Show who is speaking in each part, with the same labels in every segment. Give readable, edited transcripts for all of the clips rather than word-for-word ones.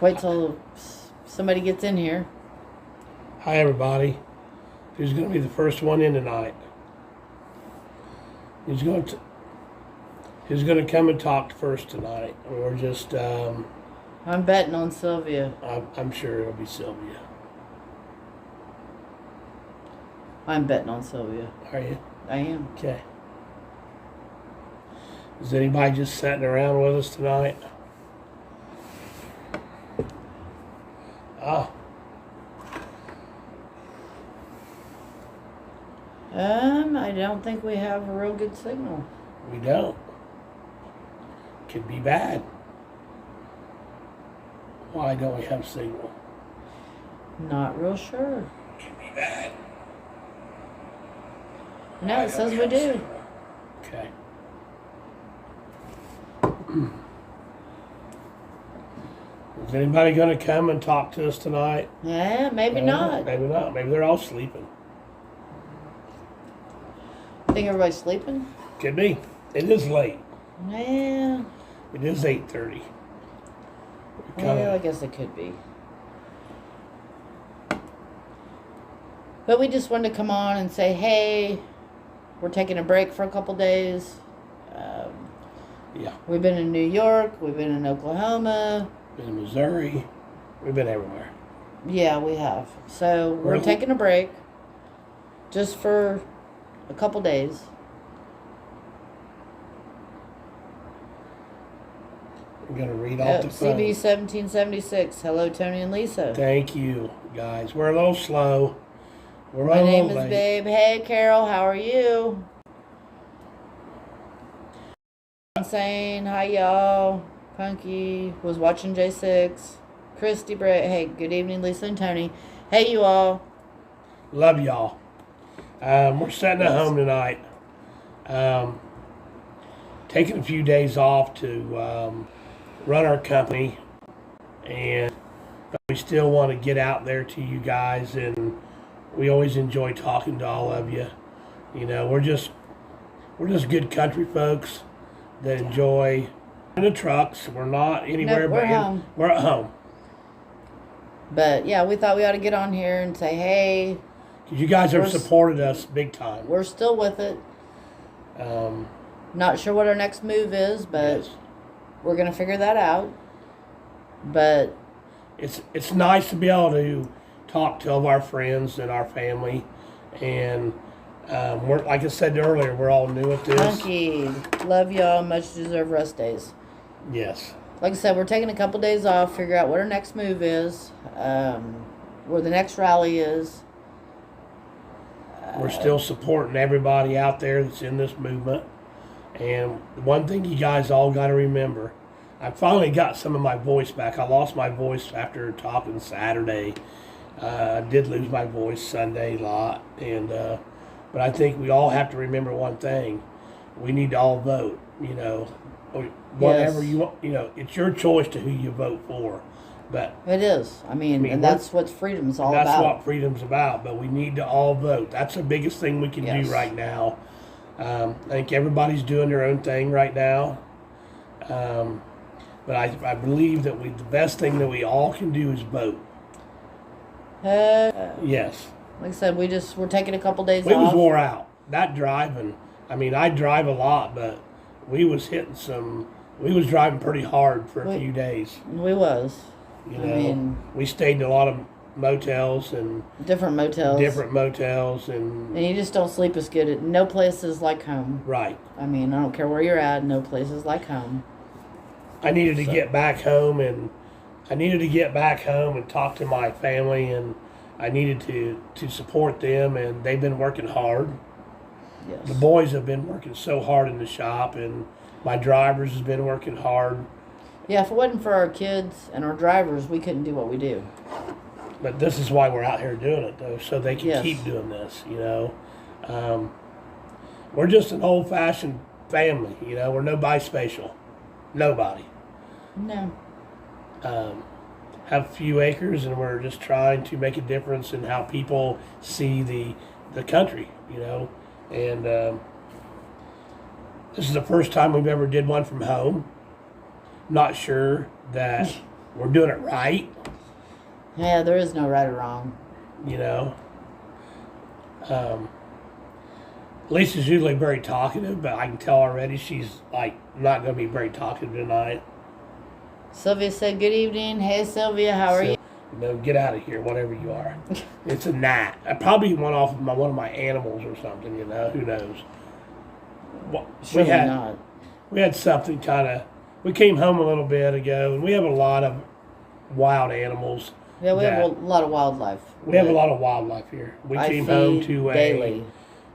Speaker 1: Wait till somebody gets in here.
Speaker 2: Hi, everybody. Who's going to be the first one in tonight? Who's going to come and talk first tonight? Or just,
Speaker 1: I'm betting on Sylvia.
Speaker 2: I'm sure it'll be Sylvia.
Speaker 1: I'm betting on Sylvia.
Speaker 2: Are you?
Speaker 1: I am.
Speaker 2: Okay. Is anybody just sitting around with us tonight? Ah.
Speaker 1: I don't think we have a real good signal.
Speaker 2: We don't. Could be bad. Why don't we have signal?
Speaker 1: Not real sure.
Speaker 2: Could be bad.
Speaker 1: No, it says we do.
Speaker 2: Okay. Is anybody going to come and talk to us tonight?
Speaker 1: Yeah, maybe not.
Speaker 2: Maybe not. Maybe they're all sleeping.
Speaker 1: Think everybody's sleeping?
Speaker 2: Could be. It is late.
Speaker 1: Yeah.
Speaker 2: It is 8:30.
Speaker 1: Well, I guess it could be. But we just wanted to come on and say, hey, we're taking a break for a couple days.
Speaker 2: Yeah.
Speaker 1: We've been in New York. We've been in Oklahoma.
Speaker 2: Been in Missouri. We've been everywhere.
Speaker 1: Yeah, we have. So we're taking a break just for a couple days.
Speaker 2: We're going to read off the phone.
Speaker 1: CB 1776. Hello, Tony and Lisa.
Speaker 2: Thank you, guys. We're a little slow.
Speaker 1: My name is Babe. Hey, Carol. How are you? Insane. Hi, y'all. Punky was watching J6. Christy Brett. Hey, good evening, Lisa and Tony. Hey, you all.
Speaker 2: Love y'all. We're sitting at home tonight. Taking a few days off to run our company, and we still want to get out there to you guys, and we always enjoy talking to all of you. You know, we're just good country folks that enjoy in the trucks. We're not anywhere
Speaker 1: we're home.
Speaker 2: We're at home.
Speaker 1: But yeah, we thought we ought to get on here and say, hey,
Speaker 2: because you guys have supported us big time.
Speaker 1: We're still with it. Not sure what our next move is, but yes, we're gonna figure that out. But
Speaker 2: it's nice to be able to talk to all of our friends and our family, and we're, like I said earlier, we're all new at this.
Speaker 1: Funky, love y'all. Much deserved rest days.
Speaker 2: Yes.
Speaker 1: Like I said, we're taking a couple days off, figure out what our next move is, where the next rally is.
Speaker 2: We're still supporting everybody out there that's in this movement. And one thing you guys all got to remember, I finally got some of my voice back. I lost my voice after talking Saturday. I did lose my voice Sunday a lot. And but I think we all have to remember one thing. We need to all vote, you know. Whatever you want, you know, it's your choice to who you vote for. But
Speaker 1: it is. I mean and that's what freedom's all about.
Speaker 2: That's what freedom's about. But we need to all vote. That's the biggest thing we can do right now. I think everybody's doing their own thing right now. But I believe that the best thing that we all can do is vote. Yes.
Speaker 1: Like I said, we're taking a couple days off.
Speaker 2: We was wore out. That driving. I mean, I drive a lot, but we was driving pretty hard for a few days.
Speaker 1: We was.
Speaker 2: You know, we stayed in a lot of motels and
Speaker 1: different motels,
Speaker 2: and
Speaker 1: you just don't sleep as good. No place is like home.
Speaker 2: Right.
Speaker 1: I mean, I don't care where you're at. No place is like home.
Speaker 2: I needed to get back home, and talk to my family, and I needed to support them, and they've been working hard.
Speaker 1: Yes.
Speaker 2: The boys have been working so hard in the shop, and my drivers has been working hard.
Speaker 1: Yeah, if it wasn't for our kids and our drivers, we couldn't do what we do.
Speaker 2: But this is why we're out here doing it, though, so they can keep doing this, you know. We're just an old-fashioned family, you know. We're nobody special. Nobody.
Speaker 1: No.
Speaker 2: Have a few acres, and we're just trying to make a difference in how people see the country, you know. And this is the first time we've ever did one from home. Not sure that we're doing it right.
Speaker 1: Yeah, there is no right or wrong.
Speaker 2: You know. Lisa's usually very talkative, but I can tell already she's like not going to be very talkative tonight.
Speaker 1: Sylvia said, "Good evening." Hey, Sylvia, how are you?
Speaker 2: You know, get out of here, whatever you are. It's a gnat. I probably went off of one of my animals or something. You know, who knows?
Speaker 1: Surely not.
Speaker 2: We had something kind of. We came home a little bit ago, and we have a lot of wild animals.
Speaker 1: Yeah, we have a lot of wildlife.
Speaker 2: We have a lot of wildlife here. We came home to
Speaker 1: daily.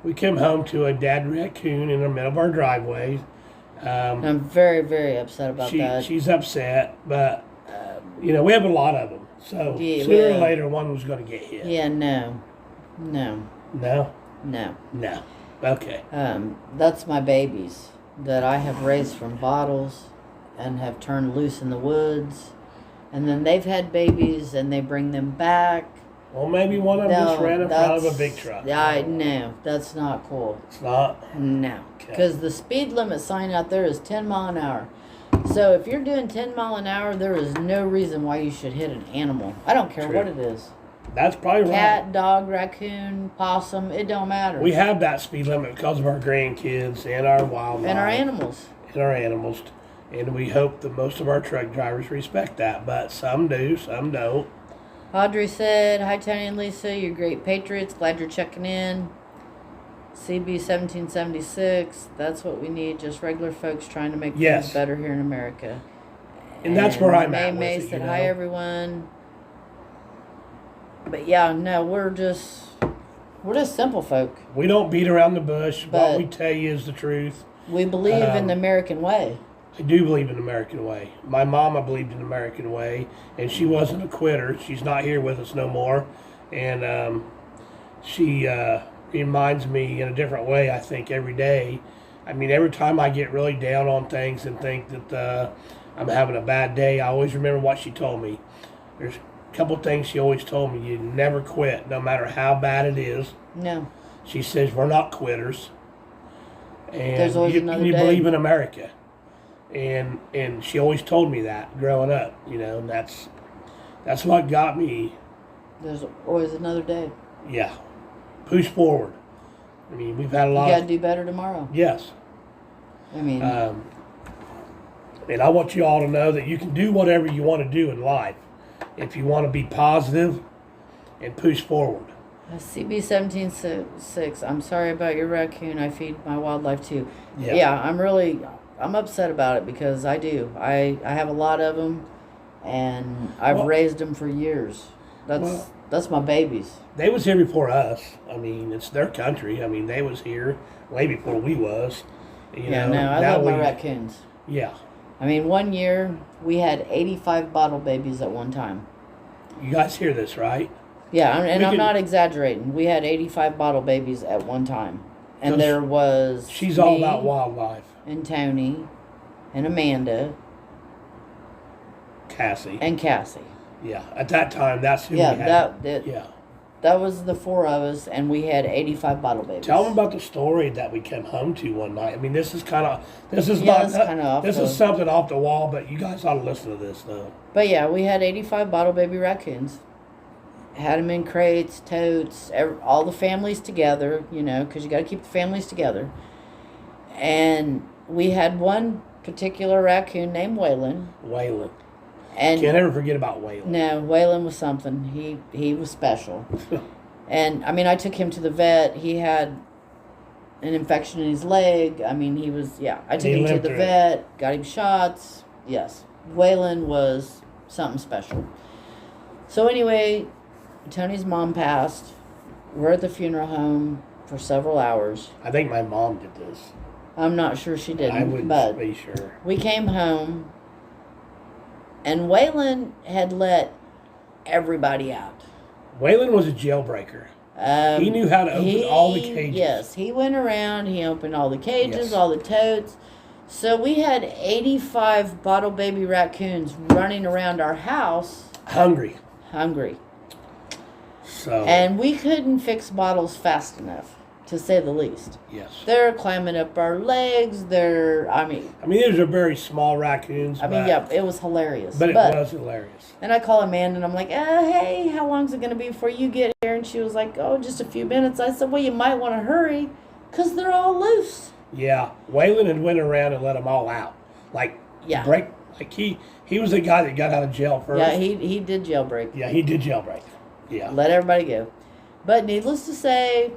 Speaker 2: We came home to a dead raccoon in the middle of our driveway.
Speaker 1: I'm very, very upset about that.
Speaker 2: She's upset, but you know we have a lot of them. So sooner or later, one was going to get hit.
Speaker 1: Yeah, no.
Speaker 2: Okay.
Speaker 1: That's my babies that I have raised from bottles and have turned loose in the woods. And then they've had babies and they bring them back.
Speaker 2: Well, maybe one of them just ran in front of a big truck.
Speaker 1: No, that's not cool.
Speaker 2: It's not?
Speaker 1: No. Because the speed limit sign out there is 10 mile an hour. So if you're doing 10 mile an hour, there is no reason why you should hit an animal. I don't care what it is.
Speaker 2: That's probably right.
Speaker 1: Cat, dog, raccoon, possum, it don't matter.
Speaker 2: We have that speed limit because of our grandkids and our wildlife.
Speaker 1: And our animals.
Speaker 2: And we hope that most of our truck drivers respect that. But some do, some don't.
Speaker 1: Audrey said, "Hi, Tony and Lisa. You're great patriots. Glad you're checking in. CB 1776. That's what we need. Just regular folks trying to make things better here in America."
Speaker 2: And that's where I'm at.
Speaker 1: May said, "Hi, everyone." But yeah, no, we're just simple folk.
Speaker 2: We don't beat around the bush. What we tell you is the truth.
Speaker 1: We believe in the American way.
Speaker 2: I do believe in the American way. My mama believed in the American way, and she wasn't a quitter. She's not here with us no more, and she reminds me in a different way, I think, every day. I mean, every time I get really down on things and think that I'm having a bad day, I always remember what she told me. There's a couple things she always told me. You never quit, no matter how bad it is.
Speaker 1: No.
Speaker 2: She says, we're not quitters. And
Speaker 1: there's always another day.
Speaker 2: Believe in America. And she always told me that growing up, you know, and that's what got me.
Speaker 1: There's always another day.
Speaker 2: Yeah. Push forward. I mean, we've had a lot.
Speaker 1: You got to do better tomorrow.
Speaker 2: Yes.
Speaker 1: I mean.
Speaker 2: And I want you all to know that you can do whatever you want to do in life. If you want to be positive and push forward.
Speaker 1: CB 17.6. I'm sorry about your raccoon. I feed my wildlife too.
Speaker 2: Yeah.
Speaker 1: I'm upset about it because I do. I have a lot of them, and I've raised them for years. That's my babies.
Speaker 2: They was here before us. I mean, it's their country. I mean, they was here way before we was.
Speaker 1: I love my raccoons.
Speaker 2: Yeah.
Speaker 1: I mean, one year we had 85 bottle babies at one time.
Speaker 2: You guys hear this, right?
Speaker 1: Yeah, I'm not exaggerating. We had 85 bottle babies at one time. And there was
Speaker 2: She's all about wildlife.
Speaker 1: And Tony and Amanda.
Speaker 2: Cassie.
Speaker 1: And Cassie.
Speaker 2: Yeah, at that time, that's who we had.
Speaker 1: That was the four of us, and we had 85 bottle babies.
Speaker 2: Tell them about the story that we came home to one night. I mean, this is something off the wall, but you guys ought to listen to this, though.
Speaker 1: But yeah, we had 85 bottle baby raccoons. Had them in crates, totes, all the families together, you know, because you got to keep the families together. And we had one particular raccoon named Waylon. And
Speaker 2: can't ever forget about Waylon.
Speaker 1: No, Waylon was something. He was special. And, I mean, I took him to the vet. He had an infection in his leg. I mean, I took him to the vet, got him shots. Yes. Waylon was something special. So, anyway, Tony's mom passed. We're at the funeral home for several hours.
Speaker 2: I think my mom did this.
Speaker 1: I'm not sure she didn't.
Speaker 2: I wouldn't be sure.
Speaker 1: We came home, and Waylon had let everybody out.
Speaker 2: Waylon was a jailbreaker. He knew how to open all the cages.
Speaker 1: Yes, he went around. He opened all the cages, all the totes. So we had 85 bottle baby raccoons running around our house.
Speaker 2: Hungry.
Speaker 1: And we couldn't fix bottles fast enough to say the least.
Speaker 2: Yes.
Speaker 1: They're climbing up our legs. I mean,
Speaker 2: these are very small raccoons.
Speaker 1: Yeah, it was hilarious.
Speaker 2: But it was hilarious.
Speaker 1: And I call Amanda and I'm like, hey, how long's it going to be before you get here? And she was like, oh, just a few minutes. I said, well, you might want to hurry because they're all loose.
Speaker 2: Yeah. Waylon had went around and let them all out. He was the guy that got out of jail first.
Speaker 1: Yeah, he did jailbreak.
Speaker 2: Yeah, he did jailbreak. Yeah.
Speaker 1: Let everybody go. But needless to say,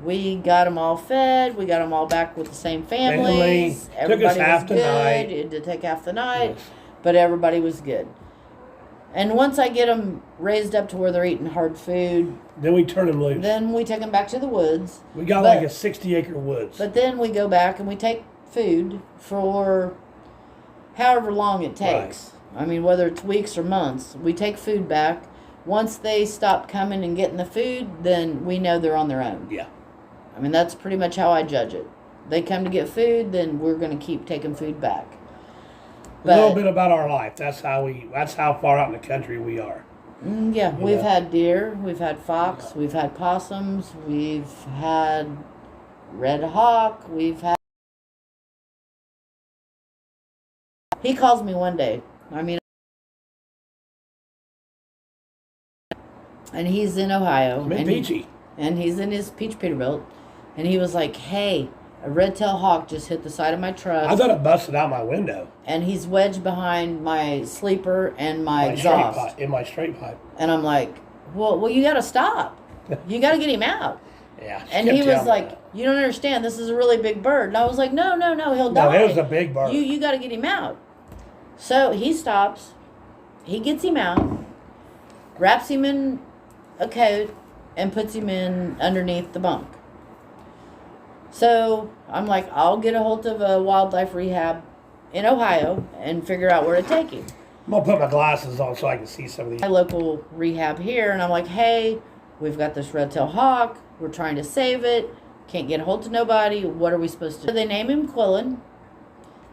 Speaker 1: we got them all fed. We got them all back with the same families. Everybody
Speaker 2: took us half
Speaker 1: was
Speaker 2: the
Speaker 1: good.
Speaker 2: night.
Speaker 1: It did take half the night,
Speaker 2: Yes.
Speaker 1: but everybody was good. And once I get them raised up to where they're eating hard food,
Speaker 2: then we turn them loose.
Speaker 1: Then we take them back to the woods.
Speaker 2: We got like a 60-acre woods.
Speaker 1: But then we go back and we take food for however long it takes. Right. I mean, whether it's weeks or months, we take food back. Once they stop coming and getting the food, then we know they're on their own.
Speaker 2: Yeah.
Speaker 1: I mean, that's pretty much how I judge it. They come to get food, then we're going to keep taking food back.
Speaker 2: But, a little bit about our life. That's how far out in the country we are.
Speaker 1: Yeah, we've had deer, we've had fox, we've had possums, we've had red hawk, we've had... He calls me one day. And he's in Ohio.
Speaker 2: Peachy.
Speaker 1: And he's in his peach Peterbilt. And he was like, hey, a red-tailed hawk just hit the side of my truck.
Speaker 2: I thought it busted out my window.
Speaker 1: And he's wedged behind my sleeper and my exhaust.
Speaker 2: In my straight pipe.
Speaker 1: And I'm like, well, you got to stop. You got to get him out.
Speaker 2: Yeah.
Speaker 1: And he was like, you don't understand. This is a really big bird. And I was like, no, he'll die.
Speaker 2: No, it was a big bird.
Speaker 1: You got to get him out. So he stops. He gets him out. Wraps him in a coat and puts him in underneath the bunk. So I'm like, I'll get a hold of a wildlife rehab in Ohio and figure out where to take him.
Speaker 2: I'm going to put my glasses on so I can see some of these.
Speaker 1: My local rehab here, and I'm like, hey, we've got this red-tailed hawk. We're trying to save it. Can't get a hold of nobody. What are we supposed to do? So they name him Quillen,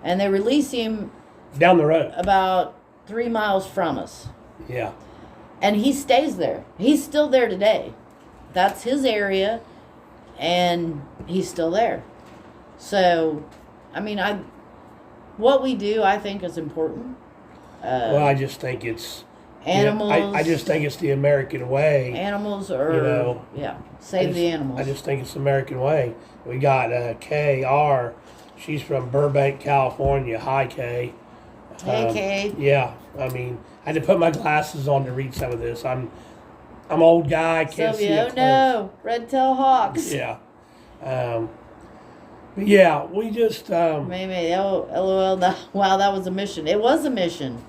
Speaker 1: and they release him
Speaker 2: down the road
Speaker 1: about 3 miles from us.
Speaker 2: Yeah.
Speaker 1: And he stays there. He's still there today. That's his area, and he's still there. So, what we do, I think, is important.
Speaker 2: I just think it's
Speaker 1: animals.
Speaker 2: I just think it's the American way.
Speaker 1: Animals are, save the animals.
Speaker 2: I just think it's the American way. We got KR. She's from Burbank, California. Hi, Kay.
Speaker 1: Hey, Kay.
Speaker 2: Yeah, I had to put my glasses on to read some of this. I'm an old guy. I can't see it close.
Speaker 1: No, red-tailed hawks.
Speaker 2: Yeah. But yeah, we just...
Speaker 1: Maybe, LOL, wow, that was a mission. It was a mission.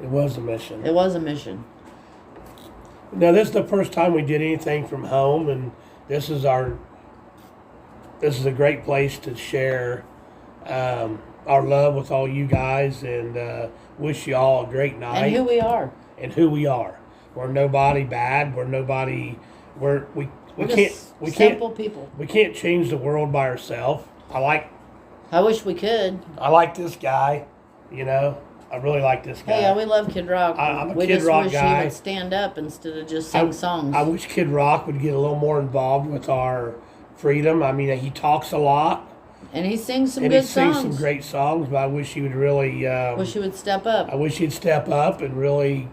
Speaker 2: It was a mission.
Speaker 1: It was a mission.
Speaker 2: Now, this is the first time we did anything from home, and this is a great place to share our love with all you guys, and wish you all a great night.
Speaker 1: And who we are.
Speaker 2: We're nobody bad. We're nobody... We can't
Speaker 1: simple people.
Speaker 2: We can't change the world by ourselves.
Speaker 1: I wish we could.
Speaker 2: I like this guy, I really like this guy.
Speaker 1: Hey, we love Kid Rock.
Speaker 2: I'm a
Speaker 1: we
Speaker 2: Kid
Speaker 1: just
Speaker 2: Rock
Speaker 1: wish
Speaker 2: guy.
Speaker 1: he would stand up instead of just sing songs.
Speaker 2: I wish Kid Rock would get a little more involved with our freedom. He talks a lot.
Speaker 1: And he sings some
Speaker 2: good
Speaker 1: good
Speaker 2: songs.
Speaker 1: songs.
Speaker 2: He sings some great songs, but I wish he would really...
Speaker 1: wish he would step up.
Speaker 2: I wish he'd step up and really...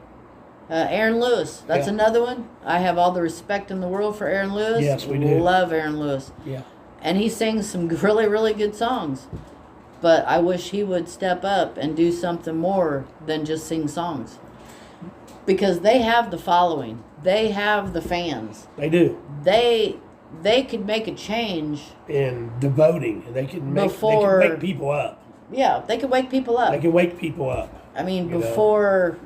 Speaker 1: Aaron Lewis. That's another one. I have all the respect in the world for Aaron Lewis.
Speaker 2: Yes, we do.
Speaker 1: Love Aaron Lewis.
Speaker 2: Yeah.
Speaker 1: And he sings some really, really good songs. But I wish he would step up and do something more than just sing songs. Because they have the following. They have the fans.
Speaker 2: They do.
Speaker 1: They could make a change.
Speaker 2: In the voting. They can wake people up.
Speaker 1: Yeah, they could wake people up.
Speaker 2: They can wake people up.
Speaker 1: Before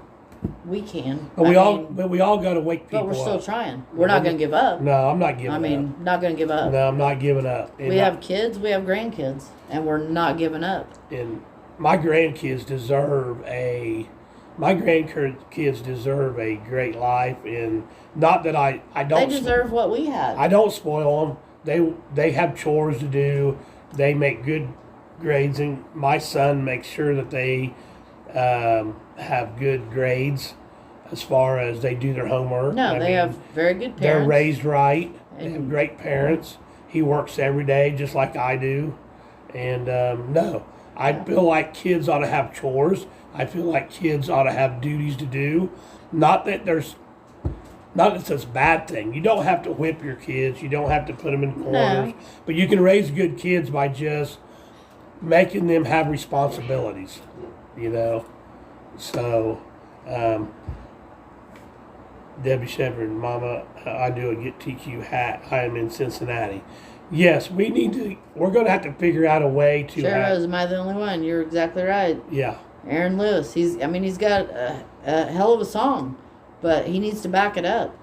Speaker 1: we can.
Speaker 2: But we all got to wake people up.
Speaker 1: But we're still trying. We're not going to give up.
Speaker 2: No, I'm not giving up.
Speaker 1: Not going to give up.
Speaker 2: No, I'm not giving up.
Speaker 1: We have kids, we have grandkids, and we're not giving up.
Speaker 2: And my grandkids deserve a great life, and not that I don't.
Speaker 1: They deserve what we had.
Speaker 2: I don't spoil them. They have chores to do. They make good grades, and my son makes sure that they have good grades. as far as they do their homework.
Speaker 1: No, they have very good parents.
Speaker 2: They're raised right. They have great parents. He works every day just like I do. And no, I feel like kids ought to have chores. I feel like kids ought to have duties to do. Not that it's a bad thing. You don't have to whip your kids. You don't have to put them in corners.
Speaker 1: No.
Speaker 2: But you can raise good kids by just making them have responsibilities, you know. So, Debbie Shepard, Mama, I do a Get TQ hat. I am in Cincinnati. Yes, we're going to have to figure out a way to.
Speaker 1: Sure is. Am I the only one? You're exactly right.
Speaker 2: Yeah.
Speaker 1: Aaron Lewis. He's got a hell of a song, but he needs to back it up.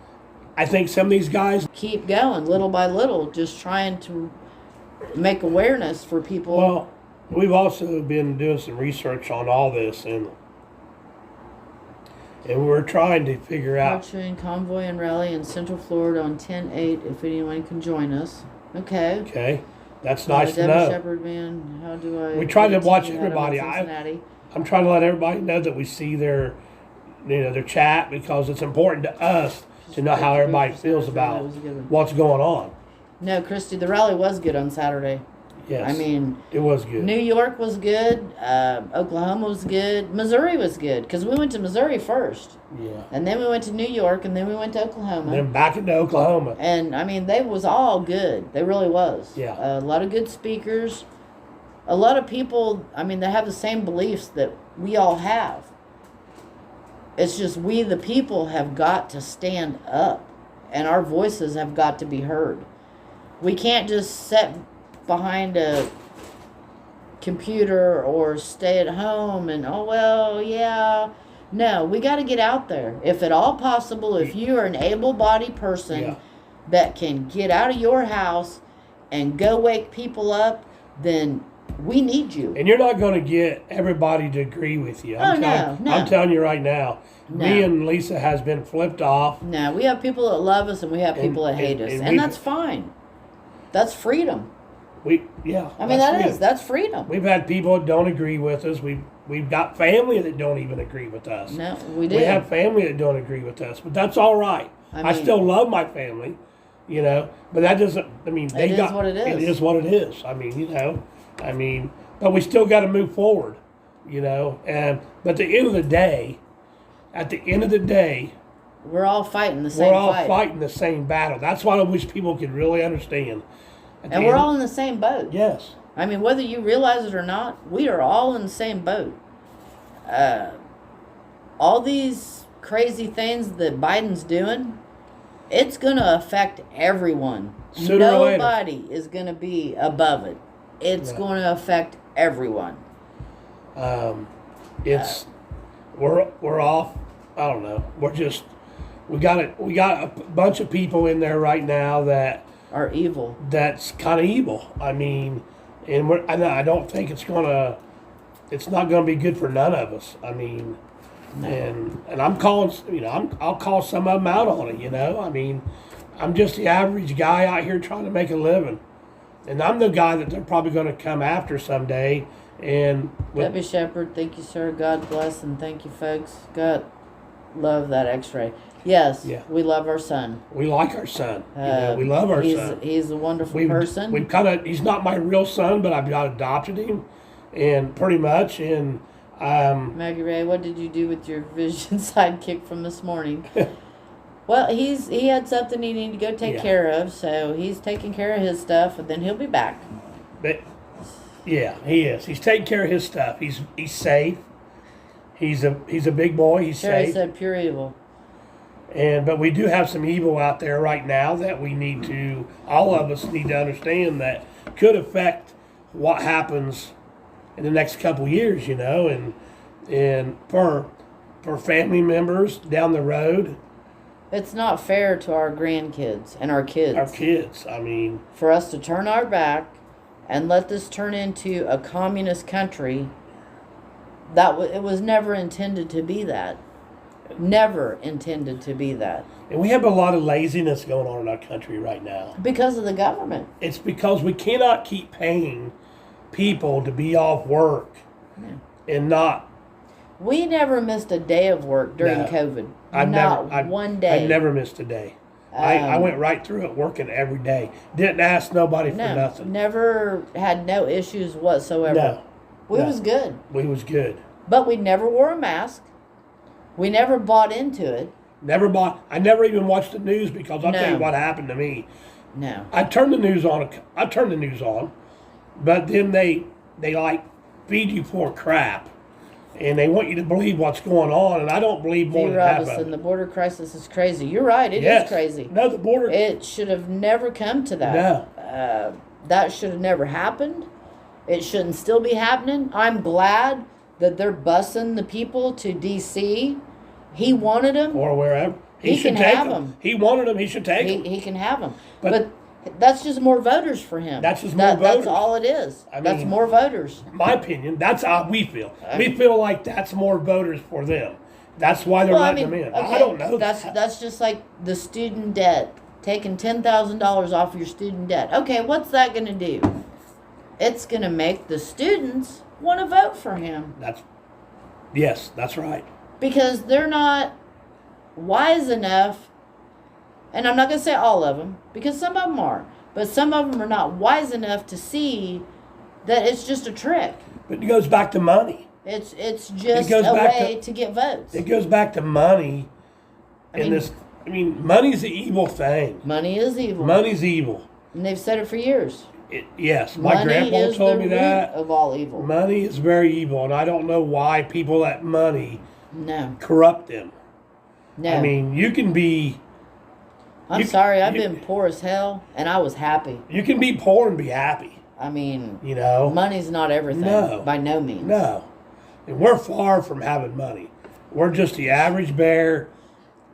Speaker 2: I think some of these guys
Speaker 1: keep going little by little, just trying to make awareness for people.
Speaker 2: Well, we've also been doing some research on all this, and we're trying to figure out.
Speaker 1: Marching convoy and rally in Central Florida on 10/8. If anyone can join us. Okay.
Speaker 2: Okay, that's nice to
Speaker 1: Debbie
Speaker 2: know.
Speaker 1: Shepard, man, how do I?
Speaker 2: We try to watch
Speaker 1: continue
Speaker 2: everybody.
Speaker 1: out of Cincinnati?
Speaker 2: I'm trying to let everybody know that we see their chat, because it's important to us to know how everybody feels about what's going on.
Speaker 1: No, Christy, the rally was good on Saturday.
Speaker 2: Yes.
Speaker 1: I mean,
Speaker 2: it was good.
Speaker 1: New York was good. Oklahoma was good. Missouri was good, because we went to Missouri first.
Speaker 2: Yeah.
Speaker 1: And then we went to New York, and then we went to Oklahoma.
Speaker 2: And then back into Oklahoma.
Speaker 1: And, I mean, they was all good. They really was.
Speaker 2: Yeah.
Speaker 1: A lot of good speakers. A lot of people, I mean, they have the same beliefs that we all have. It's just we, the people, have got to stand up. And our voices have got to be heard. We can't just sit behind a computer or stay at home and, oh, well, yeah. No, we got to get out there. If at all possible, if you are an able-bodied person that can get out of your house and go wake people up, then we need you.
Speaker 2: And you're not going to get everybody to agree with you. I'm telling you right now.
Speaker 1: No.
Speaker 2: Me and Lisa has been flipped off.
Speaker 1: No, we have people that love us and we have people that hate us. And that's fine. That's freedom. That's freedom.
Speaker 2: We've had people that don't agree with us. We've got family that don't even agree with us.
Speaker 1: No, we do.
Speaker 2: We have family that don't agree with us, but that's all right. I still love my family, you know. But that doesn't. I mean,
Speaker 1: it is what it is.
Speaker 2: It is what it is. I mean, you know. I mean, but we still got to move forward, you know. But at the end of the day,
Speaker 1: we're all fighting the same fight.
Speaker 2: We're all fighting the same battle. That's what I wish people could really understand.
Speaker 1: And we're all in the same boat.
Speaker 2: Yes.
Speaker 1: I mean, whether you realize it or not, we are all in the same boat. All these crazy things that Biden's doing, it's going to affect everyone.
Speaker 2: Sooner or later.
Speaker 1: Nobody is going to be above it. It's going to affect everyone.
Speaker 2: We're off. I don't know. We got a bunch of people in there right now that
Speaker 1: are evil.
Speaker 2: That's kind of evil. I mean, and I don't think it's not gonna be good for none of us. I mean, no. and I'm calling, you know, I'll call some of them out on it. You know, I mean, I'm just the average guy out here trying to make a living, and I'm the guy that they're probably going to come after someday. And
Speaker 1: Debbie Shepard, thank you, sir. God bless, and thank you, folks. God love that X-ray. Yes, we love our son.
Speaker 2: We like our son. We love our son.
Speaker 1: He's a wonderful person.
Speaker 2: He's not my real son, but I've adopted him, and pretty much. And
Speaker 1: Maggie Ray, what did you do with your vision sidekick from this morning? Well, he had something he needed to go take care of, so he's taking care of his stuff, and then he'll be back.
Speaker 2: But yeah, he is. He's taking care of his stuff. He's safe. He's a big boy. He's safe.
Speaker 1: He said pure evil.
Speaker 2: But we do have some evil out there right now that all of us need to understand that could affect what happens in the next couple years, you know, and for family members down the road.
Speaker 1: It's not fair to our grandkids and our kids.
Speaker 2: Our kids, I mean.
Speaker 1: For us to turn our back and let this turn into a communist country, it was never intended to be that. Never intended to be that.
Speaker 2: And we have a lot of laziness going on in our country right now.
Speaker 1: Because of the government.
Speaker 2: It's because we cannot keep paying people to be off work and not
Speaker 1: We never missed a day of work during
Speaker 2: No.
Speaker 1: COVID.
Speaker 2: I've
Speaker 1: one day.
Speaker 2: I never missed a day. I went right through it working every day. Didn't ask nobody for nothing.
Speaker 1: Never had no issues whatsoever.
Speaker 2: No.
Speaker 1: We was good.
Speaker 2: We was good.
Speaker 1: But we never wore a mask. We never bought into it.
Speaker 2: I never even watched the news because I'll tell you what happened to me.
Speaker 1: No.
Speaker 2: I turned the news on, but then they like feed you full of crap, and they want you to believe what's going on, and I don't believe more than half of it.
Speaker 1: The border crisis is crazy. You're right. It is crazy.
Speaker 2: No, the border.
Speaker 1: It should have never come to that.
Speaker 2: No.
Speaker 1: That should have never happened. It shouldn't still be happening. I'm glad that they're busing the people to D.C. He wanted them.
Speaker 2: Or wherever.
Speaker 1: He
Speaker 2: should
Speaker 1: can
Speaker 2: take
Speaker 1: have them.
Speaker 2: He wanted them. He should take them.
Speaker 1: He can have them. But that's just more voters for him.
Speaker 2: That's just more voters.
Speaker 1: That's all it is. That's
Speaker 2: mean,
Speaker 1: more voters.
Speaker 2: My opinion, that's how we feel. We feel like that's more voters for them. That's why they're letting them in.
Speaker 1: Okay,
Speaker 2: I don't know.
Speaker 1: That's just like the student debt. Taking $10,000 off your student debt. Okay, what's that going to do? It's going to make the students want to vote for him.
Speaker 2: Yes, that's right.
Speaker 1: Because they're not wise enough, and I'm not going to say all of them, because some of them are, but some of them are not wise enough to see that it's just a trick.
Speaker 2: But it goes back to money.
Speaker 1: It's just a way to get votes.
Speaker 2: It goes back to money. Money's the evil thing.
Speaker 1: Money is evil.
Speaker 2: Money's evil.
Speaker 1: And they've said it for years.
Speaker 2: Yes, my grandpa told me that.
Speaker 1: Of all evil.
Speaker 2: Money is very evil, and I don't know why people that money corrupt them.
Speaker 1: No.
Speaker 2: I mean, you can be...
Speaker 1: I'm sorry, I've been poor as hell, and I was happy.
Speaker 2: You can be poor and be happy.
Speaker 1: I mean,
Speaker 2: money's
Speaker 1: not everything. No. By no means.
Speaker 2: No. And we're far from having money. We're just the average bear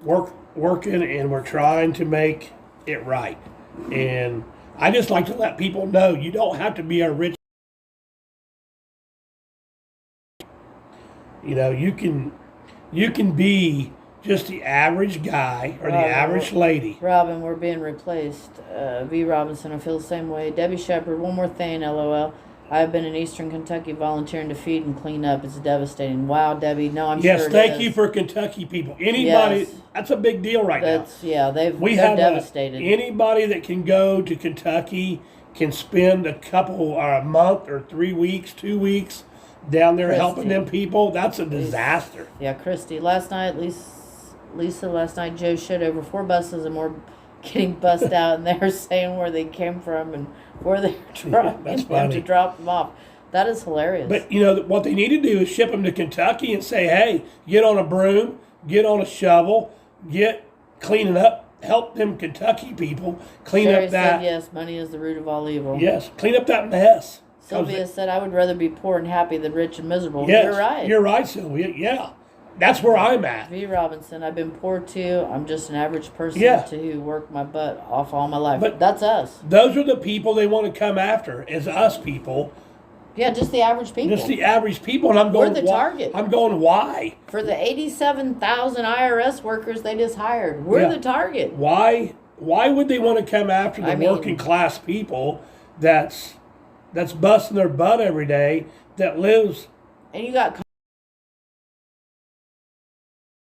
Speaker 2: working, and we're trying to make it right. And I just like to let people know you don't have to be a rich. You can be just the average guy or the average lady.
Speaker 1: Robin, we're being replaced. V. Robinson, I feel the same way. Debbie Shepard, one more thing, LOL. I've been in Eastern Kentucky volunteering to feed and clean up. It's devastating. Wow, Debbie. No, I'm sure it is.
Speaker 2: Yes, thank you for Kentucky people. Anybody, that's a big deal right now.
Speaker 1: Yeah, they're devastated.
Speaker 2: Anybody that can go to Kentucky can spend a month or 3 weeks, 2 weeks down there helping them people. That's a disaster.
Speaker 1: Yeah, Christy. Lisa, last night, Joe showed over 4 buses and more getting bussed out, and they're saying where they came from and where they're trying to drop them off. That is hilarious.
Speaker 2: But, what they need to do is ship them to Kentucky and say, hey, get on a broom, get on a shovel, get cleaning up, help them Kentucky people clean up that.
Speaker 1: Said, yes, money is the root of all evil.
Speaker 2: Yes, clean up that mess.
Speaker 1: Sylvia said, I would rather be poor and happy than rich and miserable.
Speaker 2: Yes,
Speaker 1: you're right.
Speaker 2: You're right, Sylvia. Yeah. That's where I'm at.
Speaker 1: V. Robinson, I've been poor too. I'm just an average person who worked my butt off all my life. But that's us.
Speaker 2: Those are the people they want to come after, is us people.
Speaker 1: Yeah, just the average people.
Speaker 2: Just the average people, and I'm going.
Speaker 1: We're the target.
Speaker 2: I'm going. Why?
Speaker 1: For the 87,000 IRS workers they just hired, we're the target.
Speaker 2: Why? Why would they want to come after the working class people that's busting their butt every day that lives?
Speaker 1: And you got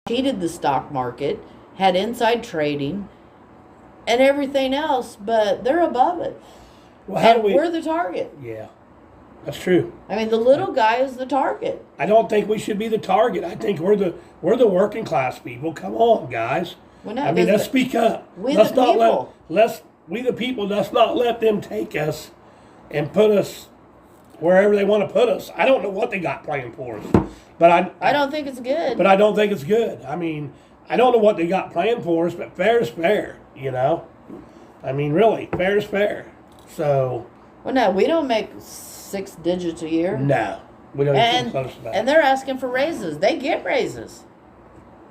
Speaker 1: cheated the stock market, had inside trading, and everything else, but they're above it. Well, we're the target.
Speaker 2: Yeah, that's true.
Speaker 1: I mean, the little guy is the target.
Speaker 2: I don't think we should be the target. I think we're the working class people. Come on, guys.
Speaker 1: Well, no,
Speaker 2: let's speak up.
Speaker 1: We the
Speaker 2: people. Let's not let them take us and put us wherever they want to put us. I don't know what they got planned for us. But
Speaker 1: I don't think it's good.
Speaker 2: But I don't think it's good. I mean, I don't know what they got planned for us, but fair is fair, I mean, really, fair is fair. So.
Speaker 1: Well, no, we don't make 6 digits a year.
Speaker 2: No, we don't even come close to that.
Speaker 1: And they're asking for raises. They get raises.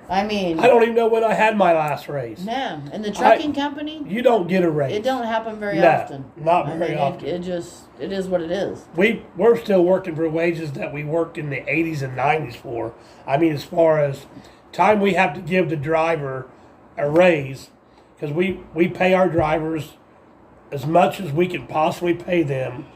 Speaker 1: I mean.
Speaker 2: I don't even know when I had my last raise.
Speaker 1: No, and the trucking company.
Speaker 2: You don't get a raise.
Speaker 1: It don't happen very often.
Speaker 2: Not very often.
Speaker 1: It is what it is.
Speaker 2: We're still working for wages that we worked in the 80s and 90s for. I mean, as far as time we have to give the driver a raise, because we pay our drivers as much as we can possibly pay them,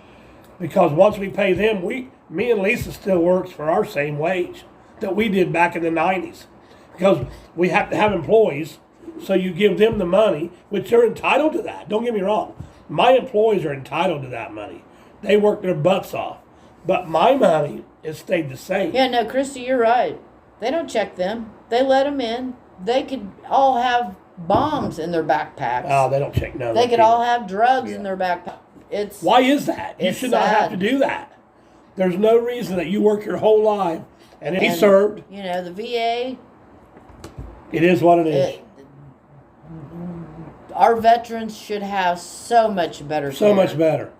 Speaker 2: because once we pay them, me and Lisa still works for our same wage. that we did back in the 90s. Because we have to have employees, so you give them the money, which they're entitled to that. Don't get me wrong. My employees are entitled to that money. They work their butts off. But my money has stayed the same.
Speaker 1: Yeah, no, Christy, you're right. They don't check them. They let them in. They could all have bombs in their backpacks.
Speaker 2: Oh, they don't check none.
Speaker 1: They could all have drugs in their backpack.
Speaker 2: Why is that? You should not have to do that. There's no reason that you work your whole life and he served.
Speaker 1: You know, the VA.
Speaker 2: It is what it is.
Speaker 1: Our veterans should have so much better care.
Speaker 2: So much better.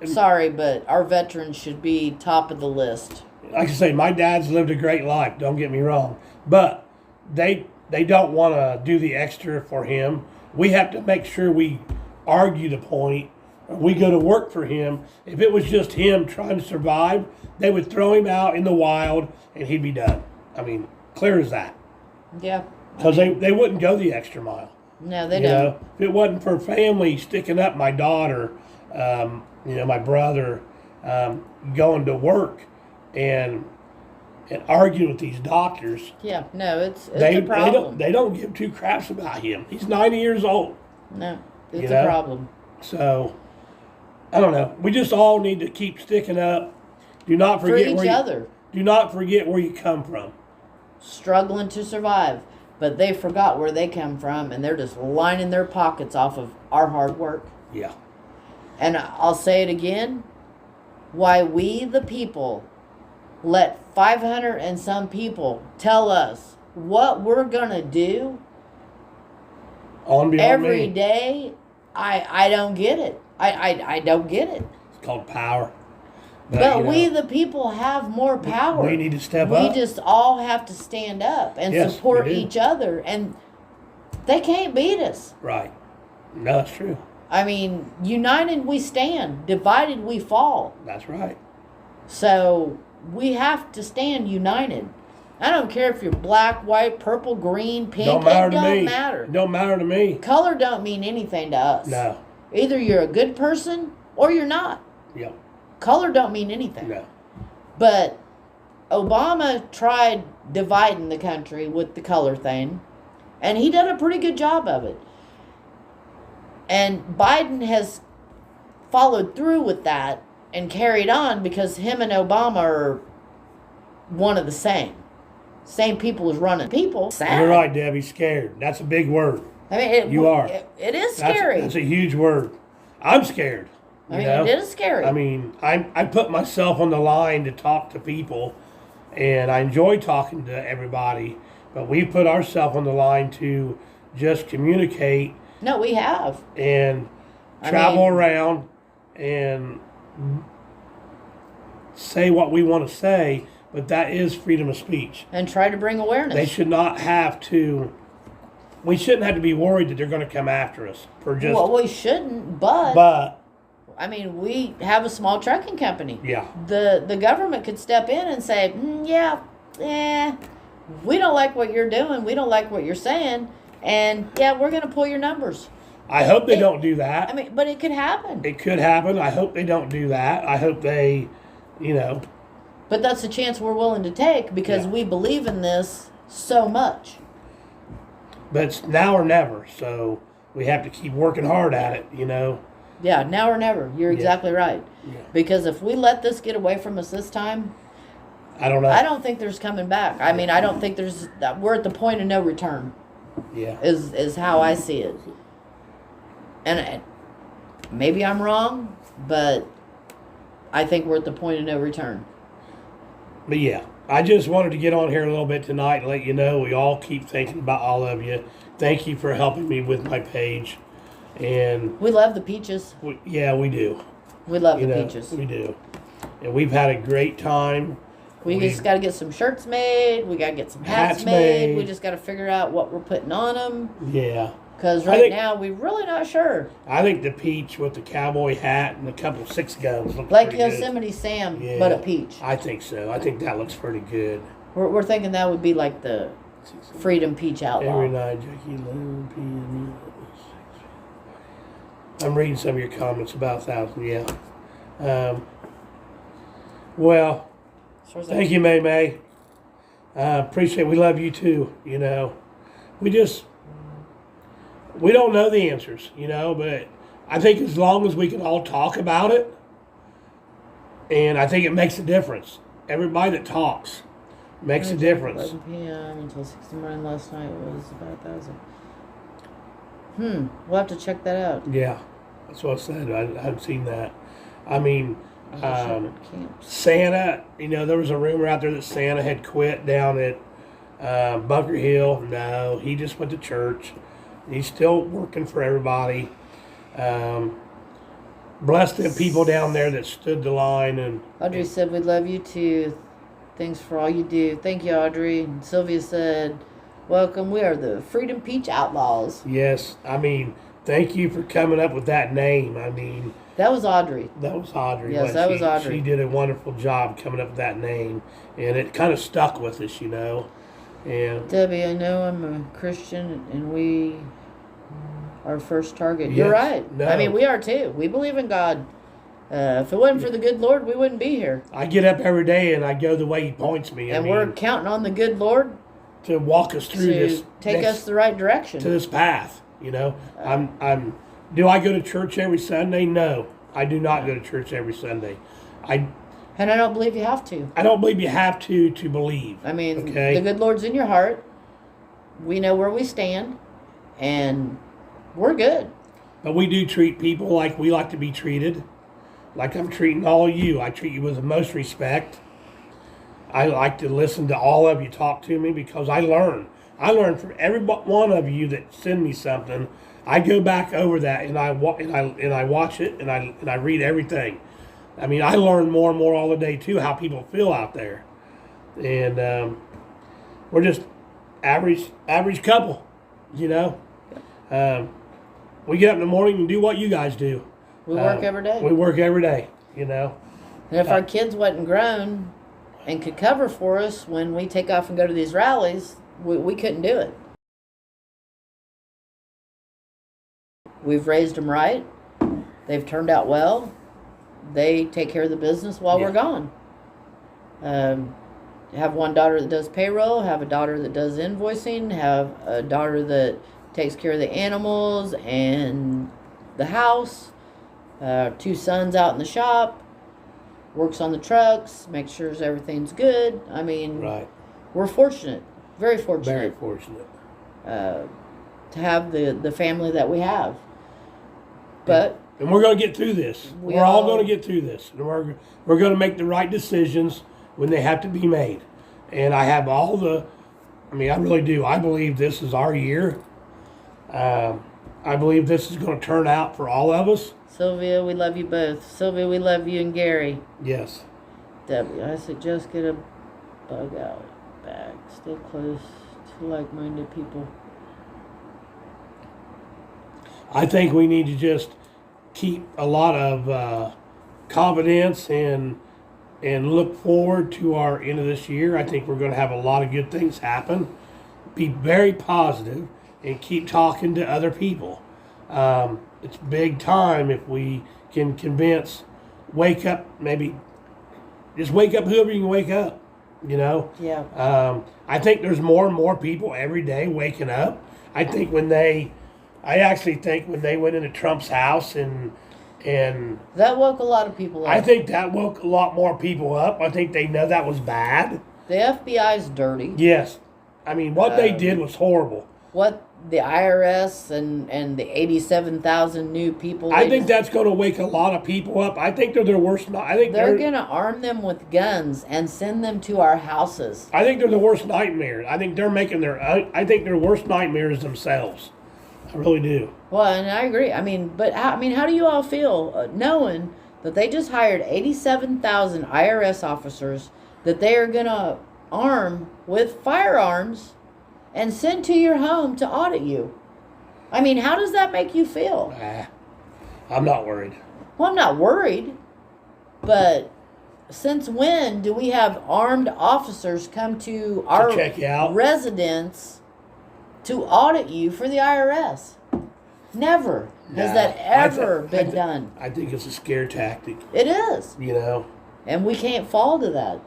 Speaker 1: Sorry, but our veterans should be top of the list.
Speaker 2: Like I say, my dad's lived a great life, don't get me wrong. But they don't want to do the extra for him. We have to make sure we argue the point. We go to work for him. If it was just him trying to survive, they would throw him out in the wild and he'd be done. I mean, clear as that.
Speaker 1: Yeah.
Speaker 2: Because they wouldn't go the extra mile.
Speaker 1: No, they don't.
Speaker 2: If it wasn't for family sticking up, my daughter, my brother, going to work and arguing with these doctors.
Speaker 1: Yeah, no, it's a problem.
Speaker 2: They don't give two craps about him. He's 90 years old.
Speaker 1: No, it's a problem.
Speaker 2: So, I don't know. We just all need to keep sticking up. Do not forget
Speaker 1: for each other.
Speaker 2: Do not forget where you come from.
Speaker 1: Struggling to survive. But they forgot where they come from, and they're just lining their pockets off of our hard work.
Speaker 2: Yeah.
Speaker 1: And I'll say it again. Why we, the people, let 500 and some people tell us what we're going to do every day, I don't get it. I don't get it.
Speaker 2: It's called power.
Speaker 1: But we, the people, have more power.
Speaker 2: We need to step up.
Speaker 1: We just all have to stand up and support each other. And they can't beat us.
Speaker 2: Right. No, that's true.
Speaker 1: I mean, united we stand. Divided we fall.
Speaker 2: That's right.
Speaker 1: So we have to stand united. I don't care if you're black, white, purple, green, pink. It don't matter.
Speaker 2: It don't matter to me.
Speaker 1: Color don't mean anything to us.
Speaker 2: No.
Speaker 1: Either you're a good person or you're not.
Speaker 2: Yep.
Speaker 1: Color don't mean anything.
Speaker 2: No.
Speaker 1: But Obama tried dividing the country with the color thing, and he did a pretty good job of it. And Biden has followed through with that and carried on because him and Obama are one of the same. Same people as running people. Sad.
Speaker 2: You're right, Debbie. Scared. That's a big word.
Speaker 1: I mean,
Speaker 2: you are.
Speaker 1: It is scary.
Speaker 2: That's a huge word. I'm scared.
Speaker 1: It is scary.
Speaker 2: I mean, I put myself on the line to talk to people, and I enjoy talking to everybody, but we put ourselves on the line to just communicate.
Speaker 1: No, we have.
Speaker 2: And travel around and say what we want to say, but that is freedom of speech.
Speaker 1: And try to bring awareness.
Speaker 2: We shouldn't have to be worried that they're going to come after us for just...
Speaker 1: Well, we shouldn't, but I mean, we have a small trucking company.
Speaker 2: Yeah.
Speaker 1: The government could step in and say, we don't like what you're doing. We don't like what you're saying. And, we're going to pull your numbers.
Speaker 2: I hope they don't do that.
Speaker 1: I mean, but it could happen.
Speaker 2: It could happen. I hope they don't do that. I hope they,
Speaker 1: But that's a chance we're willing to take because we believe in this so much.
Speaker 2: But it's now or never. So we have to keep working hard at it,
Speaker 1: Yeah, now or never. You're exactly right.
Speaker 2: Yeah.
Speaker 1: Because if we let this get away from us this time,
Speaker 2: I don't know.
Speaker 1: I don't think there's coming back. I mean, I don't think we're at the point of no return.
Speaker 2: Yeah.
Speaker 1: Is how I see it. And maybe I'm wrong, but I think we're at the point of no return.
Speaker 2: But I just wanted to get on here a little bit tonight and let you know we all keep thinking about all of you. Thank you for helping me with my page. And
Speaker 1: we love the peaches.
Speaker 2: We do.
Speaker 1: We love the peaches.
Speaker 2: We do. And we've had a great time.
Speaker 1: We just got to get some shirts made. We got to get some hats made. We just got to figure out what we're putting on them.
Speaker 2: Yeah.
Speaker 1: Because now we're really not sure.
Speaker 2: I think the peach with the cowboy hat and a couple of 6 guns looks
Speaker 1: like
Speaker 2: pretty
Speaker 1: Yosemite
Speaker 2: good.
Speaker 1: Sam, but a peach.
Speaker 2: I think so. I think that looks pretty good.
Speaker 1: We're thinking that would be like the Freedom Peach Outlaw.
Speaker 2: Every night, Jackie Lone. I'm reading some of your comments about 1,000. Well, thank you, May. Appreciate it. We love you too, you know. We don't know the answers, you know, but I think as long as we can all talk about it, and I think it makes a difference. Everybody that talks makes a difference.
Speaker 1: 11 p.m. until 6 in the morning last night was about 1,000. We'll have to check that out.
Speaker 2: Yeah, that's what I said. I haven't seen that. I mean, Santa, you know, there was a rumor out there that Santa had quit down at Bunker Hill. No, he just went to church. He's still working for everybody. Bless the people down there that stood the line. And
Speaker 1: Audrey said, we love you too. Thanks for all you do. Thank you, Audrey. And Sylvia said, welcome. We are the Freedom Peach Outlaws.
Speaker 2: Yes. I mean, thank you for coming up with that name. I mean,
Speaker 1: that was Audrey.
Speaker 2: That was Audrey.
Speaker 1: Yes, that was Audrey.
Speaker 2: She did a wonderful job coming up with that name. And it kind of stuck with us, you know. And
Speaker 1: Debbie, I know I'm a Christian and we are first target.
Speaker 2: Yes,
Speaker 1: You're right.
Speaker 2: no.
Speaker 1: I mean, we are too. We believe in God. If it wasn't for the good Lord, we wouldn't be here.
Speaker 2: I get up every day and I go the way He points me.
Speaker 1: And we're counting on the good Lord
Speaker 2: to walk us through this,
Speaker 1: take us the right direction,
Speaker 2: to this path. You know, Do I go to church every Sunday? No, I do not go to church every Sunday.
Speaker 1: And I don't believe you have to.
Speaker 2: I don't believe you have to believe.
Speaker 1: I mean, the good Lord's in your heart. We know where we stand, and we're good.
Speaker 2: But we do treat people like we like to be treated. Like I'm treating all of you. I treat you with the most respect. I like to listen to all of you talk to me because I learn. I learn from every one of you that send me something. I go back over that and I watch it and I read everything. I mean, I learn more and more all the day too how people feel out there, and we're just average couple, you know. We get up in the morning and do what you guys do.
Speaker 1: We work every day.
Speaker 2: We work every day, you know.
Speaker 1: And if our kids wasn't grown and could cover for us when we take off and go to these rallies, we couldn't do it. We've raised them right. They've turned out well. They take care of the business while we're gone. Have one daughter that does payroll, have a daughter that does invoicing, have a daughter that takes care of the animals and the house, 2 sons out in the shop, works on the trucks, makes sure everything's good. I mean, we're fortunate, very fortunate.
Speaker 2: Very fortunate.
Speaker 1: To have the family that we have. But
Speaker 2: and we're going to get through this. We're all going to get through this. And we're going to make the right decisions when they have to be made. And I have I really do. I believe this is our year. I believe this is going to turn out for all of us.
Speaker 1: Sylvia, we love you both. Sylvia, we love you, and Gary.
Speaker 2: Yes.
Speaker 1: Debbie, I suggest get a bug out bag. Stay close to like-minded people.
Speaker 2: I think we need to just keep a lot of confidence and look forward to our end of this year. I think we're going to have a lot of good things happen. Be very positive and keep talking to other people. It's big time if we can wake up whoever you can wake up, you know?
Speaker 1: Yeah.
Speaker 2: I think there's more and more people every day waking up. I actually think when they went into Trump's house and
Speaker 1: that woke a lot of people up.
Speaker 2: I think that woke a lot more people up. I think they know that was bad.
Speaker 1: The FBI's dirty.
Speaker 2: Yes. I mean, what they did was horrible.
Speaker 1: What the IRS and the 87,000 new people.
Speaker 2: I think that's going to wake a lot of people up. I think they're their worst.
Speaker 1: They're going to arm them with guns and send them to our houses.
Speaker 2: I think they're the worst nightmares. I think they're making I think their worst nightmares themselves. I really do.
Speaker 1: Well, and I agree. I mean, how do you all feel knowing that they just hired 87,000 IRS officers that they are going to arm with firearms and send to your home to audit you? I mean, how does that make you feel?
Speaker 2: I'm not worried.
Speaker 1: Well, I'm not worried, but since when do we have armed officers come to our
Speaker 2: check you out?
Speaker 1: Residence to audit you for the IRS? Never has that ever been done.
Speaker 2: I think it's a scare tactic.
Speaker 1: It is.
Speaker 2: You know?
Speaker 1: And we can't fall to that.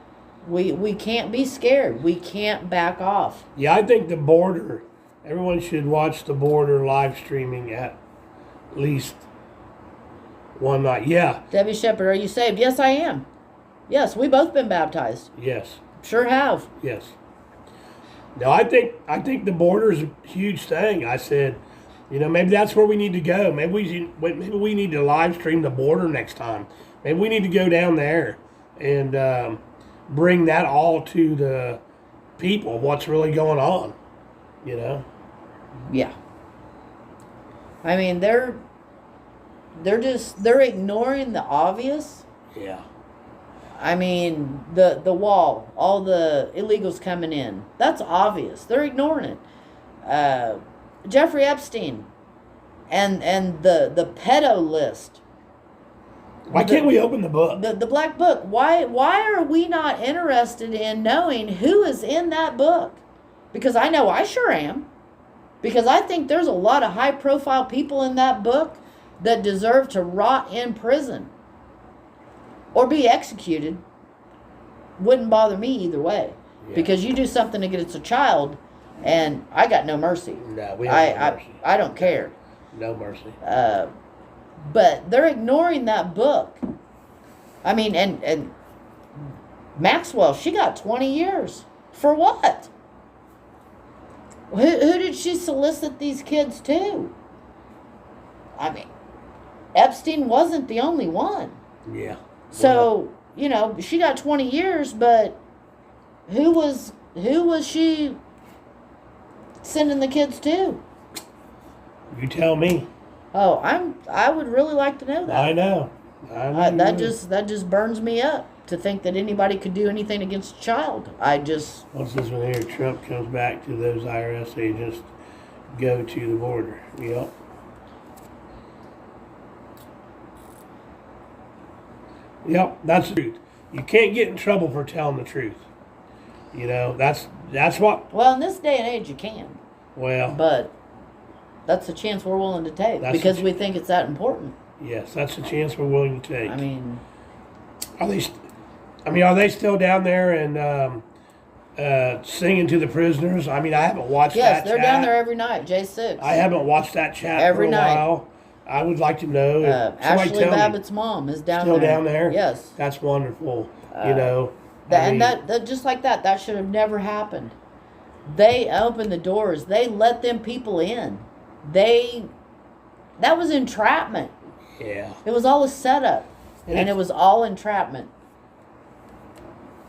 Speaker 1: We can't be scared. We can't back off.
Speaker 2: Yeah, I think the border, everyone should watch the border live streaming at least one night. Yeah.
Speaker 1: Debbie Shepard, are you saved? Yes, I am. Yes, we both been baptized.
Speaker 2: Yes.
Speaker 1: Sure have.
Speaker 2: Yes. No, I think the border is a huge thing. I said, maybe that's where we need to go. Maybe we need to live stream the border next time. Maybe we need to go down there and bring that all to the people. What's really going on?
Speaker 1: Yeah. I mean, they're ignoring the obvious.
Speaker 2: Yeah.
Speaker 1: I mean, the wall, all the illegals coming in. That's obvious. They're ignoring it. Jeffrey Epstein and the pedo list.
Speaker 2: Why can't we open the book?
Speaker 1: The black book. Why are we not interested in knowing who is in that book? Because I know I sure am. Because I think there's a lot of high profile people in that book that deserve to rot in prison. Or be executed. Wouldn't bother me either way. Yeah. Because you do something against a child, and I got no mercy.
Speaker 2: No, we have no mercy.
Speaker 1: I don't care.
Speaker 2: No mercy.
Speaker 1: But they're ignoring that book. I mean, and Maxwell, she got 20 years. For what? Who did she solicit these kids to? I mean, Epstein wasn't the only one.
Speaker 2: Yeah.
Speaker 1: So, she got 20 years, but who was she sending the kids to?
Speaker 2: You tell me.
Speaker 1: Oh, I would really like to know that.
Speaker 2: I know.
Speaker 1: That just burns me up to think that anybody could do anything against a child.
Speaker 2: What's this one here? Trump comes back to those IRS agents, go to the border. Yep. Yep, that's the truth. You can't get in trouble for telling the truth. That's what.
Speaker 1: Well, in this day and age, you can.
Speaker 2: Well.
Speaker 1: But that's a chance we're willing to take because we think it's that important.
Speaker 2: Yes, that's a chance we're willing to take.
Speaker 1: I mean,
Speaker 2: are they still down there and singing to the prisoners? I mean, I haven't watched that.
Speaker 1: Yes, they're down there every night. J6.
Speaker 2: I haven't watched that chat
Speaker 1: every
Speaker 2: for a
Speaker 1: night.
Speaker 2: while. I would like to know.
Speaker 1: Ashley Babbitt's mom is down
Speaker 2: still
Speaker 1: there.
Speaker 2: Down there.
Speaker 1: Yes,
Speaker 2: that's wonderful.
Speaker 1: That just like that should have never happened. They opened the doors. They let them people in. That was entrapment.
Speaker 2: Yeah.
Speaker 1: It was all a setup, and it was all entrapment.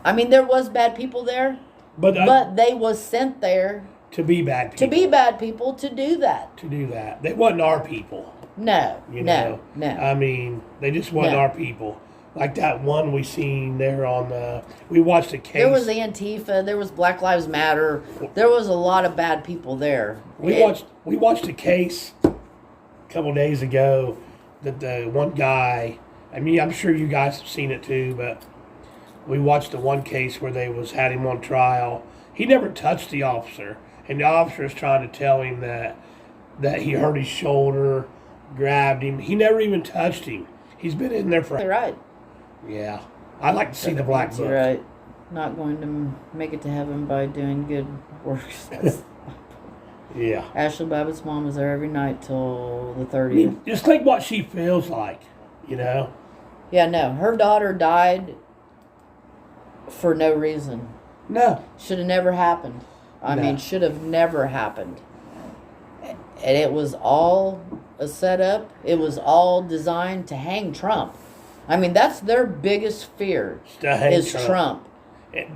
Speaker 1: I mean, there was bad people there, but they was sent there
Speaker 2: to be bad people.
Speaker 1: To be bad people to do that.
Speaker 2: To do that. They wasn't our people.
Speaker 1: No. No.
Speaker 2: I mean, they just wasn't our people. Like that one we seen there on the. We watched a case.
Speaker 1: There was Antifa. There was Black Lives Matter. There was a lot of bad people there.
Speaker 2: We watched a case a couple days ago that the one guy. I mean, I'm sure you guys have seen it too, but we watched the one case where they had him on trial. He never touched the officer, and the officer is trying to tell him that he hurt his shoulder, grabbed him. He never even touched him. He's been in there for.
Speaker 1: You're right.
Speaker 2: Yeah, I'd like to see the black book.
Speaker 1: You're right. Not going to make it to heaven by doing good works.
Speaker 2: Yeah.
Speaker 1: Ashley Babbitt's mom was there every night till the 30th.
Speaker 2: I mean, just think what she feels like,
Speaker 1: Yeah, no. Her daughter died for no reason.
Speaker 2: No.
Speaker 1: Should have never happened. I mean, should have never happened. And it was all a setup. It was all designed to hang Trump. I mean, that's their biggest fear is Trump.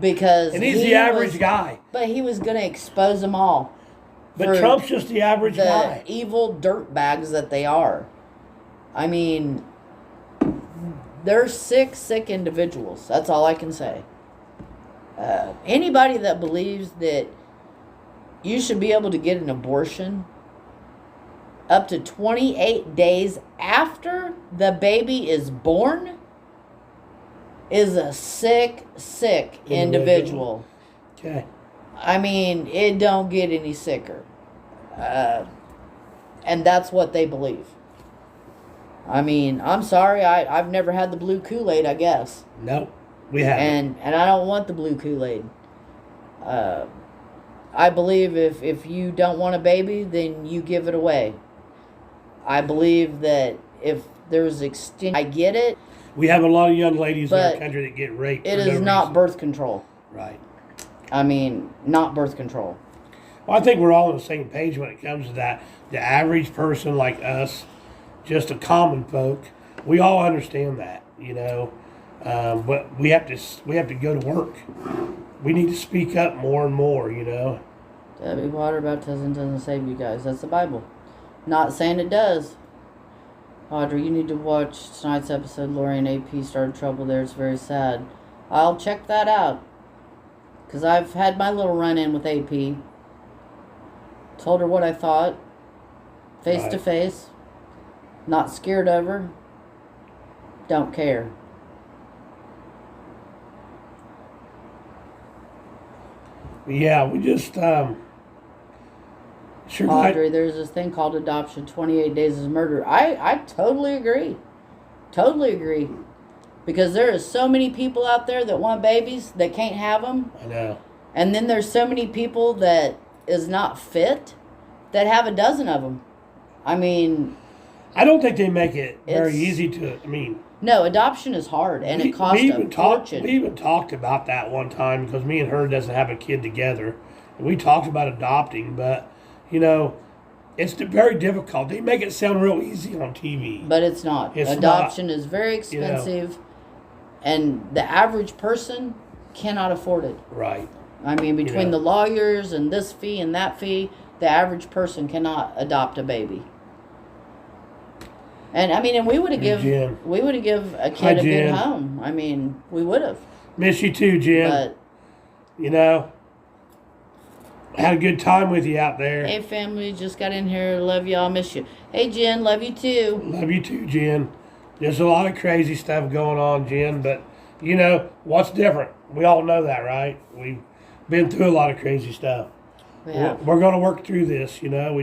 Speaker 1: Because
Speaker 2: and he's the average guy.
Speaker 1: But he was going to expose them all.
Speaker 2: But Trump's just the average guy.
Speaker 1: The evil dirtbags that they are. I mean, they're sick individuals. That's all I can say. Anybody that believes that you should be able to get an abortion up to 28 days after the baby is born is a sick individual.
Speaker 2: Okay.
Speaker 1: I mean, it don't get any sicker. And that's what they believe. I mean, I'm sorry, I've never had the blue Kool-Aid, I guess.
Speaker 2: Nope. We haven't.
Speaker 1: And I don't want the blue Kool-Aid. I believe if you don't want a baby, then you give it away. I believe that if there's extent, I get it.
Speaker 2: We have a lot of young ladies in our country that get raped.
Speaker 1: It is not birth control.
Speaker 2: Right.
Speaker 1: I mean, not birth control.
Speaker 2: Well, I think we're all on the same page when it comes to that. The average person like us, just a common folk, we all understand that, you know. But we have to go to work. We need to speak up more and more, you know.
Speaker 1: Debbie, water baptism doesn't save you guys. That's the Bible. Not saying it does. Audrey, you need to watch tonight's episode. Lori and AP started trouble there. It's very sad. I'll check that out. Because I've had my little run-in with AP. Told her what I thought. Face to face. Not scared of her. Don't care.
Speaker 2: Yeah, we just sure.
Speaker 1: Audrey, there's this thing called adoption. 28 days is murder. I totally agree. Totally agree. Because there is so many people out there that want babies that can't have them.
Speaker 2: I know.
Speaker 1: And then there's so many people that is not fit that have a dozen of them. I mean,
Speaker 2: I don't think they make it very easy to. I mean,
Speaker 1: no, adoption is hard, and it costs a fortune.
Speaker 2: We even talked about that one time because me and her doesn't have a kid together. And we talked about adopting, but you know, it's very difficult. They make it sound real easy on TV,
Speaker 1: but it's not. Adoption is very expensive, and the average person cannot afford it.
Speaker 2: Right.
Speaker 1: I mean, between the lawyers and this fee and that fee, the average person cannot adopt a baby. And I mean, and we would have give a kid a good home. I mean, we would have.
Speaker 2: Miss you too, Jen.
Speaker 1: But
Speaker 2: you know, had a good time with you out there.
Speaker 1: Hey, family, just got in here. Love y'all. Miss you. Hey, Jen, love you too.
Speaker 2: Love you too, Jen. There's a lot of crazy stuff going on, Jen. But you know what's different? We all know that, right? We've been through a lot of crazy stuff. We're going to work through this. You know,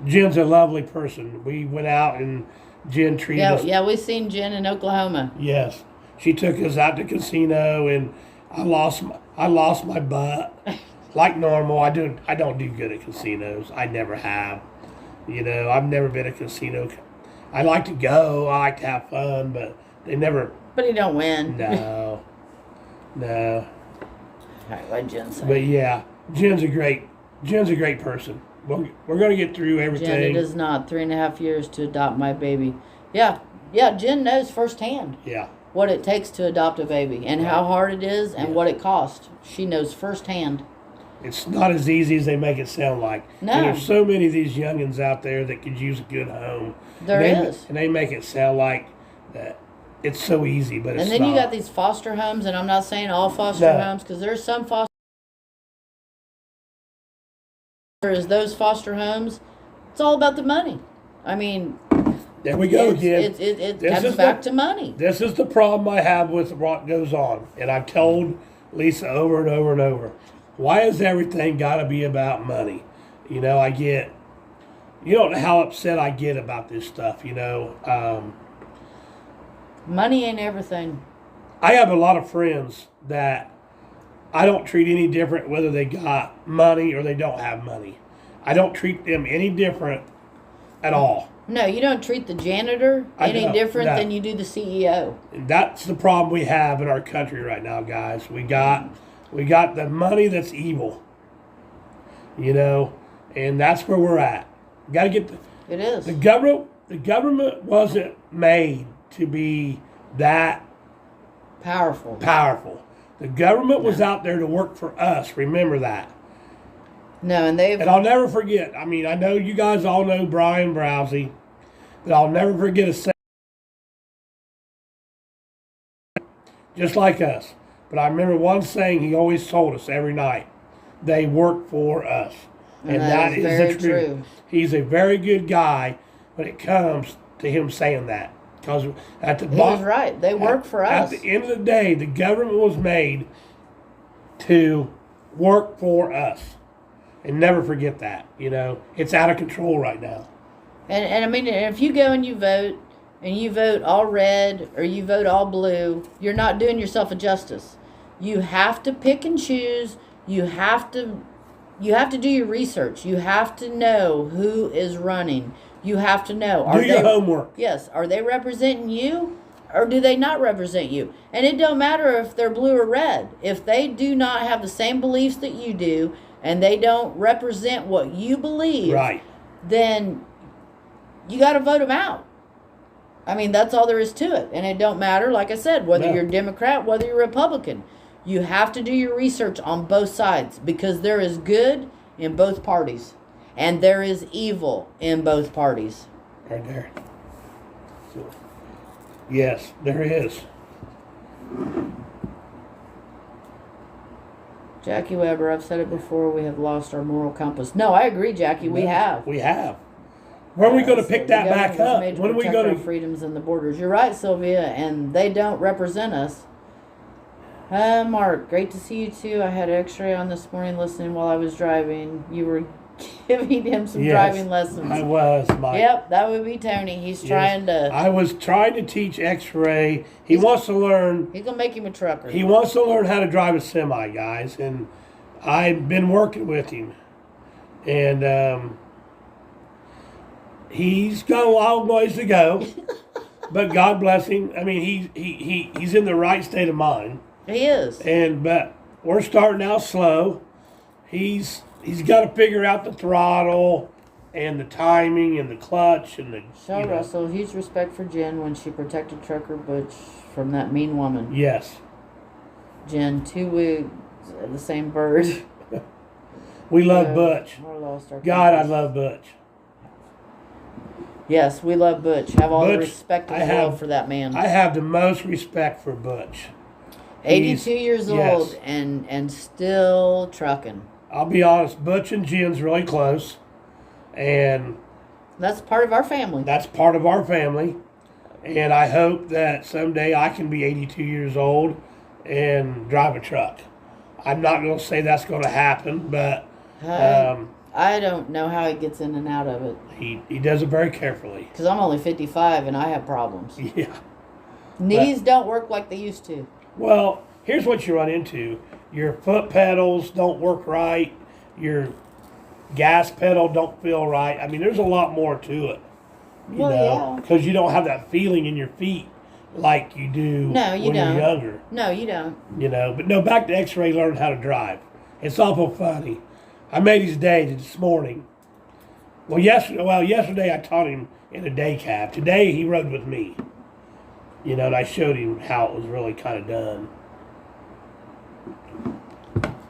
Speaker 2: Jen's a lovely person. We went out and Jen treated us.
Speaker 1: Yeah, we seen Jen in Oklahoma.
Speaker 2: Yes, she took us out to casino, and I lost my butt like normal. I don't do good at casinos. I never have. You know, I've never been a casino. I like to go. I like to have fun, but they never.
Speaker 1: But you don't win.
Speaker 2: No.
Speaker 1: All right, what Jen say?
Speaker 2: But yeah, Jen's a great person. We're going to get through everything.
Speaker 1: Jen, it is not 3.5 years to adopt my baby. Yeah, Jen knows firsthand.
Speaker 2: Yeah.
Speaker 1: What it takes to adopt a baby and how hard it is and what it costs. She knows firsthand.
Speaker 2: It's not as easy as they make it sound like.
Speaker 1: No.
Speaker 2: And there's so many of these youngins out there that could use a good home.
Speaker 1: There is.
Speaker 2: And they make it sound like that it's so easy, but it's not.
Speaker 1: And then you got these foster homes, and I'm not saying all foster homes, because there's some foster those foster homes, it's all about the money. I mean,
Speaker 2: there we go again.
Speaker 1: It comes back to money.
Speaker 2: This is the problem I have with what goes on. And I've told Lisa over and over and over, why has everything got to be about money? You know, you don't know how upset I get about this stuff, you know.
Speaker 1: Money ain't everything.
Speaker 2: I have a lot of friends that I don't treat any different whether they got money or they don't have money. I don't treat them any different at all.
Speaker 1: No, you don't treat the janitor any different than you do the CEO.
Speaker 2: And that's the problem we have in our country right now, guys. We got the money that's evil. You know, and that's where we're at. Got to get
Speaker 1: it is.
Speaker 2: The government wasn't made to be that
Speaker 1: powerful.
Speaker 2: The government was out there to work for us. Remember that.
Speaker 1: No, and
Speaker 2: I'll never forget. I mean, I know you guys all know Brian Browsey, but I'll never forget a saying. Just like us. But I remember one saying he always told us every night. They work for us. And that is the truth. True. He's a very good guy when it comes to him saying that. Because at the
Speaker 1: bottom, he was right. They work for us.
Speaker 2: At the end of the day, the government was made to work for us. And never forget that. You know, it's out of control right now.
Speaker 1: And I mean, if you go and you vote, and you vote all red or you vote all blue, you're not doing yourself a justice. You have to pick and choose. You have to do your research. You have to know who is running. You have to know.
Speaker 2: Do your homework.
Speaker 1: Yes. Are they representing you or do they not represent you? And it don't matter if they're blue or red. If they do not have the same beliefs that you do and they don't represent what you believe,
Speaker 2: right,
Speaker 1: then you got to vote them out. I mean, that's all there is to it. And it don't matter, like I said, whether you're Democrat, whether you're Republican. You have to do your research on both sides because there is good in both parties. And there is evil in both parties.
Speaker 2: Right there. So, yes, there is.
Speaker 1: Jackie Weber, I've said it before, we have lost our moral compass. No, I agree, Jackie, we have.
Speaker 2: We have. When are we going to pick that back up? When are we going to...
Speaker 1: freedoms and the borders. You're right, Sylvia, and they don't represent us. Mark, great to see you too. I had x-ray on this morning listening while I was driving. You were giving him some driving lessons.
Speaker 2: I was, Mike.
Speaker 1: Yep, that would be Tony. He's trying to...
Speaker 2: I was trying to teach x-ray. He wants to learn...
Speaker 1: He's going to make him a trucker.
Speaker 2: He wants to learn how to drive a semi, guys. And I've been working with him. And he's got a long ways to go. But God bless him. I mean, he's in the right state of mind.
Speaker 1: He is.
Speaker 2: But we're starting out slow. He's got to figure out the throttle and the timing and the clutch and the.
Speaker 1: Shaw Russell, huge respect for Jen when she protected Trucker Butch from that mean woman.
Speaker 2: Yes.
Speaker 1: Jen, two wigs, the same bird.
Speaker 2: We love Butch. God, I love Butch.
Speaker 1: Yes, we love Butch. Have all the respect in the world for that man.
Speaker 2: I have the most respect for Butch.
Speaker 1: 82 years old and still trucking.
Speaker 2: I'll be honest, Butch and Jen's really close. And
Speaker 1: that's part of our family.
Speaker 2: That's part of our family. And I hope that someday I can be 82 years old and drive a truck. I'm not going to say that's going to happen, but...
Speaker 1: I don't know how he gets in and out of it.
Speaker 2: He does it very carefully.
Speaker 1: Because I'm only 55 and I have problems.
Speaker 2: Yeah.
Speaker 1: Knees don't work like they used to.
Speaker 2: Well, here's what you run into. Your foot pedals don't work right. Your gas pedal don't feel right. I mean, there's a lot more to it. You know, because you don't have that feeling in your feet like you do when you're younger.
Speaker 1: No, you don't.
Speaker 2: You know, but no, back to X-Ray learning how to drive. It's awful funny. I made his day this morning. Yesterday I taught him in a day cab. Today he rode with me. You know, and I showed him how it was really kind of done.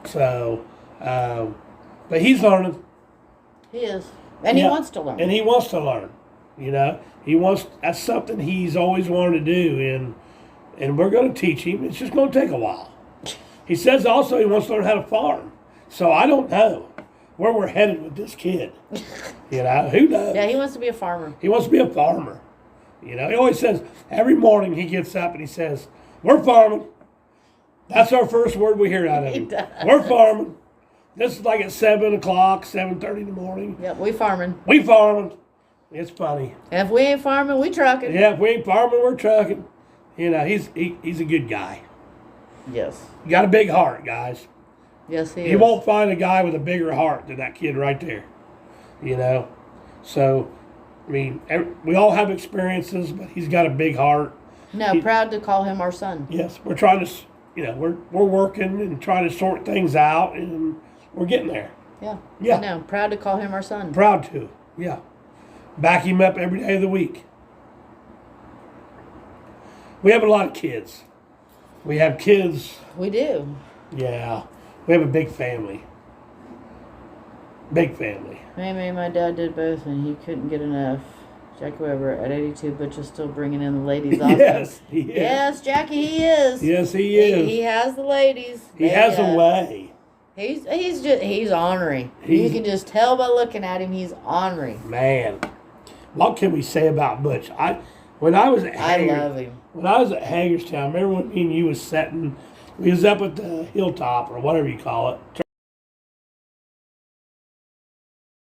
Speaker 2: So, but he's learning.
Speaker 1: He is. And he wants to learn.
Speaker 2: And he wants to learn. You know, that's something he's always wanted to do. And we're going to teach him. It's just going to take a while. He says also he wants to learn how to farm. So I don't know where we're headed with this kid. You know, who knows?
Speaker 1: Yeah, he wants to be a farmer.
Speaker 2: He wants to be a farmer. You know, he always says, every morning he gets up and he says, we're farming. That's our first word we hear out of him. We're farming. This is like at 7 o'clock, 7:30 in the morning.
Speaker 1: Yep, we farming.
Speaker 2: We farming. It's funny.
Speaker 1: And if we ain't farming, we trucking.
Speaker 2: Yeah, if we ain't farming, we're trucking. You know, he's a good guy.
Speaker 1: Yes.
Speaker 2: He got a big heart, guys.
Speaker 1: Yes, he is.
Speaker 2: You won't find a guy with a bigger heart than that kid right there. You know? So, I mean, we all have experiences, but he's got a big heart.
Speaker 1: No, proud to call him our son.
Speaker 2: Yes, we're trying to, we're working and trying to sort things out, and we're getting there.
Speaker 1: Yeah.
Speaker 2: Yeah.
Speaker 1: I know. Proud to call him our son.
Speaker 2: Proud to, yeah. Back him up every day of the week. We have a lot of kids. We have kids.
Speaker 1: We do.
Speaker 2: Yeah. We have a big family. Big family.
Speaker 1: Maybe my dad did both, and he couldn't get enough. Jackie Weber at 82, Butch is still bringing in the ladies also.
Speaker 2: Yes, he is.
Speaker 1: Yes, Jackie, he is.
Speaker 2: Yes, he is.
Speaker 1: He has the ladies.
Speaker 2: He has a way.
Speaker 1: He's ornery. You can just tell by looking at him, he's ornery.
Speaker 2: Man, what can we say about Butch? I love him. When I was at Hagerstown, remember when me and you was sitting, we was up at the hilltop or whatever you call it.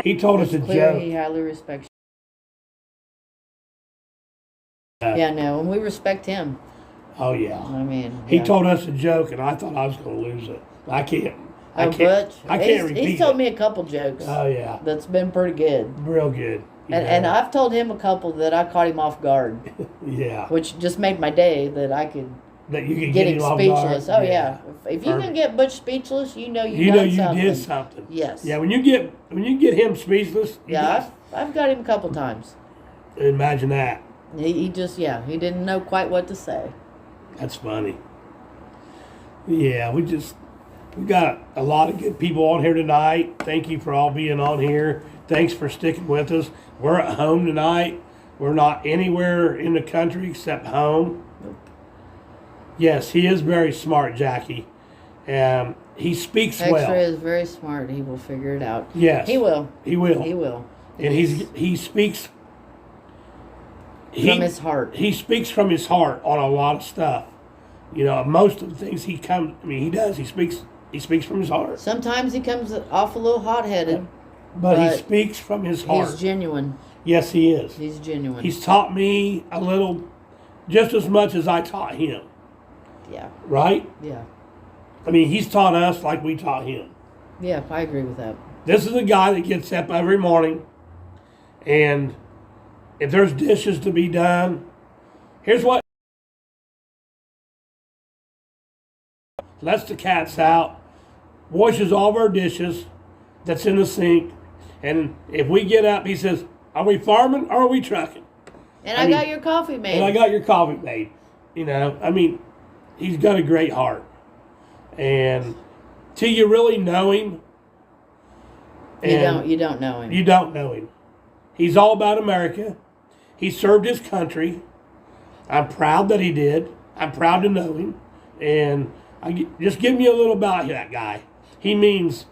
Speaker 2: He told us a joke.
Speaker 1: He highly respects Yeah, no, and we respect him.
Speaker 2: Oh yeah.
Speaker 1: I mean,
Speaker 2: he told us a joke, and I thought I was going to lose it. I can't.
Speaker 1: Butch.
Speaker 2: I can't repeat
Speaker 1: He's told
Speaker 2: it.
Speaker 1: me a couple jokes.
Speaker 2: Oh yeah.
Speaker 1: That's been pretty good.
Speaker 2: Real good.
Speaker 1: And I've told him a couple that I caught him off guard.
Speaker 2: Yeah.
Speaker 1: Which just made my day that I could.
Speaker 2: That you could
Speaker 1: get him speechless. Oh
Speaker 2: yeah.
Speaker 1: If you can get Butch speechless, you know you
Speaker 2: did something.
Speaker 1: Yes.
Speaker 2: Yeah, when you get him speechless.
Speaker 1: Yeah, I've got him a couple times.
Speaker 2: Imagine that.
Speaker 1: He just he didn't know quite what to say.
Speaker 2: That's funny. Yeah, we got a lot of good people on here tonight. Thank you for all being on here. Thanks for sticking with us. We're at home tonight. We're not anywhere in the country except home. Yes, he is very smart, Jackie. He speaks well.
Speaker 1: X-Ray is very smart. He will figure it out.
Speaker 2: Yes.
Speaker 1: He will.
Speaker 2: He will.
Speaker 1: He will.
Speaker 2: And he speaks
Speaker 1: from his heart.
Speaker 2: He speaks from his heart on a lot of stuff. You know, most of the things he does. He speaks from his heart.
Speaker 1: Sometimes he comes off a little hot-headed.
Speaker 2: But he speaks from his heart.
Speaker 1: He's genuine.
Speaker 2: Yes, he is.
Speaker 1: He's genuine.
Speaker 2: He's taught me a little, just as much as I taught him.
Speaker 1: Yeah.
Speaker 2: Right?
Speaker 1: Yeah.
Speaker 2: I mean, he's taught us like we taught him.
Speaker 1: Yeah, I agree with that.
Speaker 2: This is a guy that gets up every morning, and if there's dishes to be done, here's what. Lets the cats out, washes all of our dishes that's in the sink, and if we get up, he says, "Are we farming or are we trucking?"
Speaker 1: And I got your coffee made.
Speaker 2: And I got your coffee made. You know, I mean, he's got a great heart. And till you really know him,
Speaker 1: you don't know him.
Speaker 2: You don't know him. He's all about America. He served his country. I'm proud that he did. I'm proud to know him. And just give me a little about that guy. He means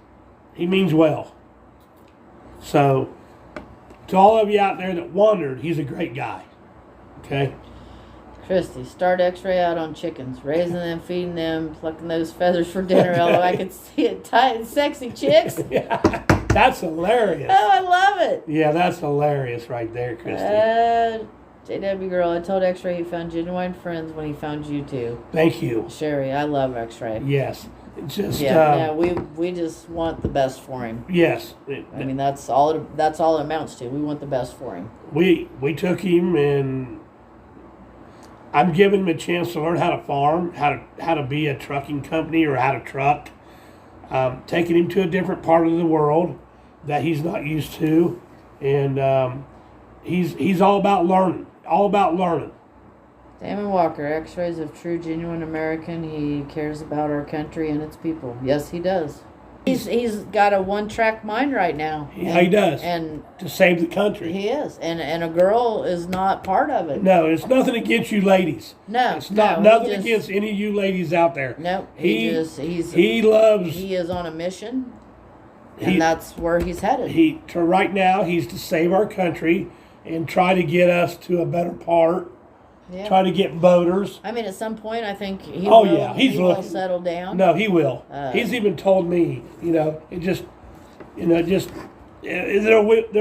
Speaker 2: well. So, to all of you out there that wondered, he's a great guy. Okay?
Speaker 1: Christy, start X-Ray out on chickens, raising them, feeding them, plucking those feathers for dinner. Although I could see it, tight and sexy chicks.
Speaker 2: Yeah, that's hilarious.
Speaker 1: Oh, I love it.
Speaker 2: Yeah, that's hilarious right there, Christy.
Speaker 1: JW girl, I told X-Ray he found genuine friends when he found you too.
Speaker 2: Thank you,
Speaker 1: Sherry. I love X-Ray.
Speaker 2: Yes, just
Speaker 1: we just want the best for him.
Speaker 2: Yes,
Speaker 1: I mean that's all it amounts to. We want the best for him.
Speaker 2: We took him and I'm giving him a chance to learn how to farm, how to be a trucking company or how to truck. Taking him to a different part of the world that he's not used to, and he's all about learning. All about learning.
Speaker 1: Damon Walker, X-Rays of true, genuine American. He cares about our country and its people. Yes, he does. He's got a one-track mind right now.
Speaker 2: Yeah, he does.
Speaker 1: And
Speaker 2: to save the country.
Speaker 1: He is. And a girl is not part of it.
Speaker 2: No, it's nothing against you ladies.
Speaker 1: No.
Speaker 2: It's nothing against any of you ladies out there.
Speaker 1: No.
Speaker 2: He
Speaker 1: is on a mission. And that's where he's headed.
Speaker 2: Right now, he's to save our country and try to get us to a better part. Yeah. Try to get voters.
Speaker 1: I mean, at some point, I think he will settle down.
Speaker 2: No, he will. He's even told me, there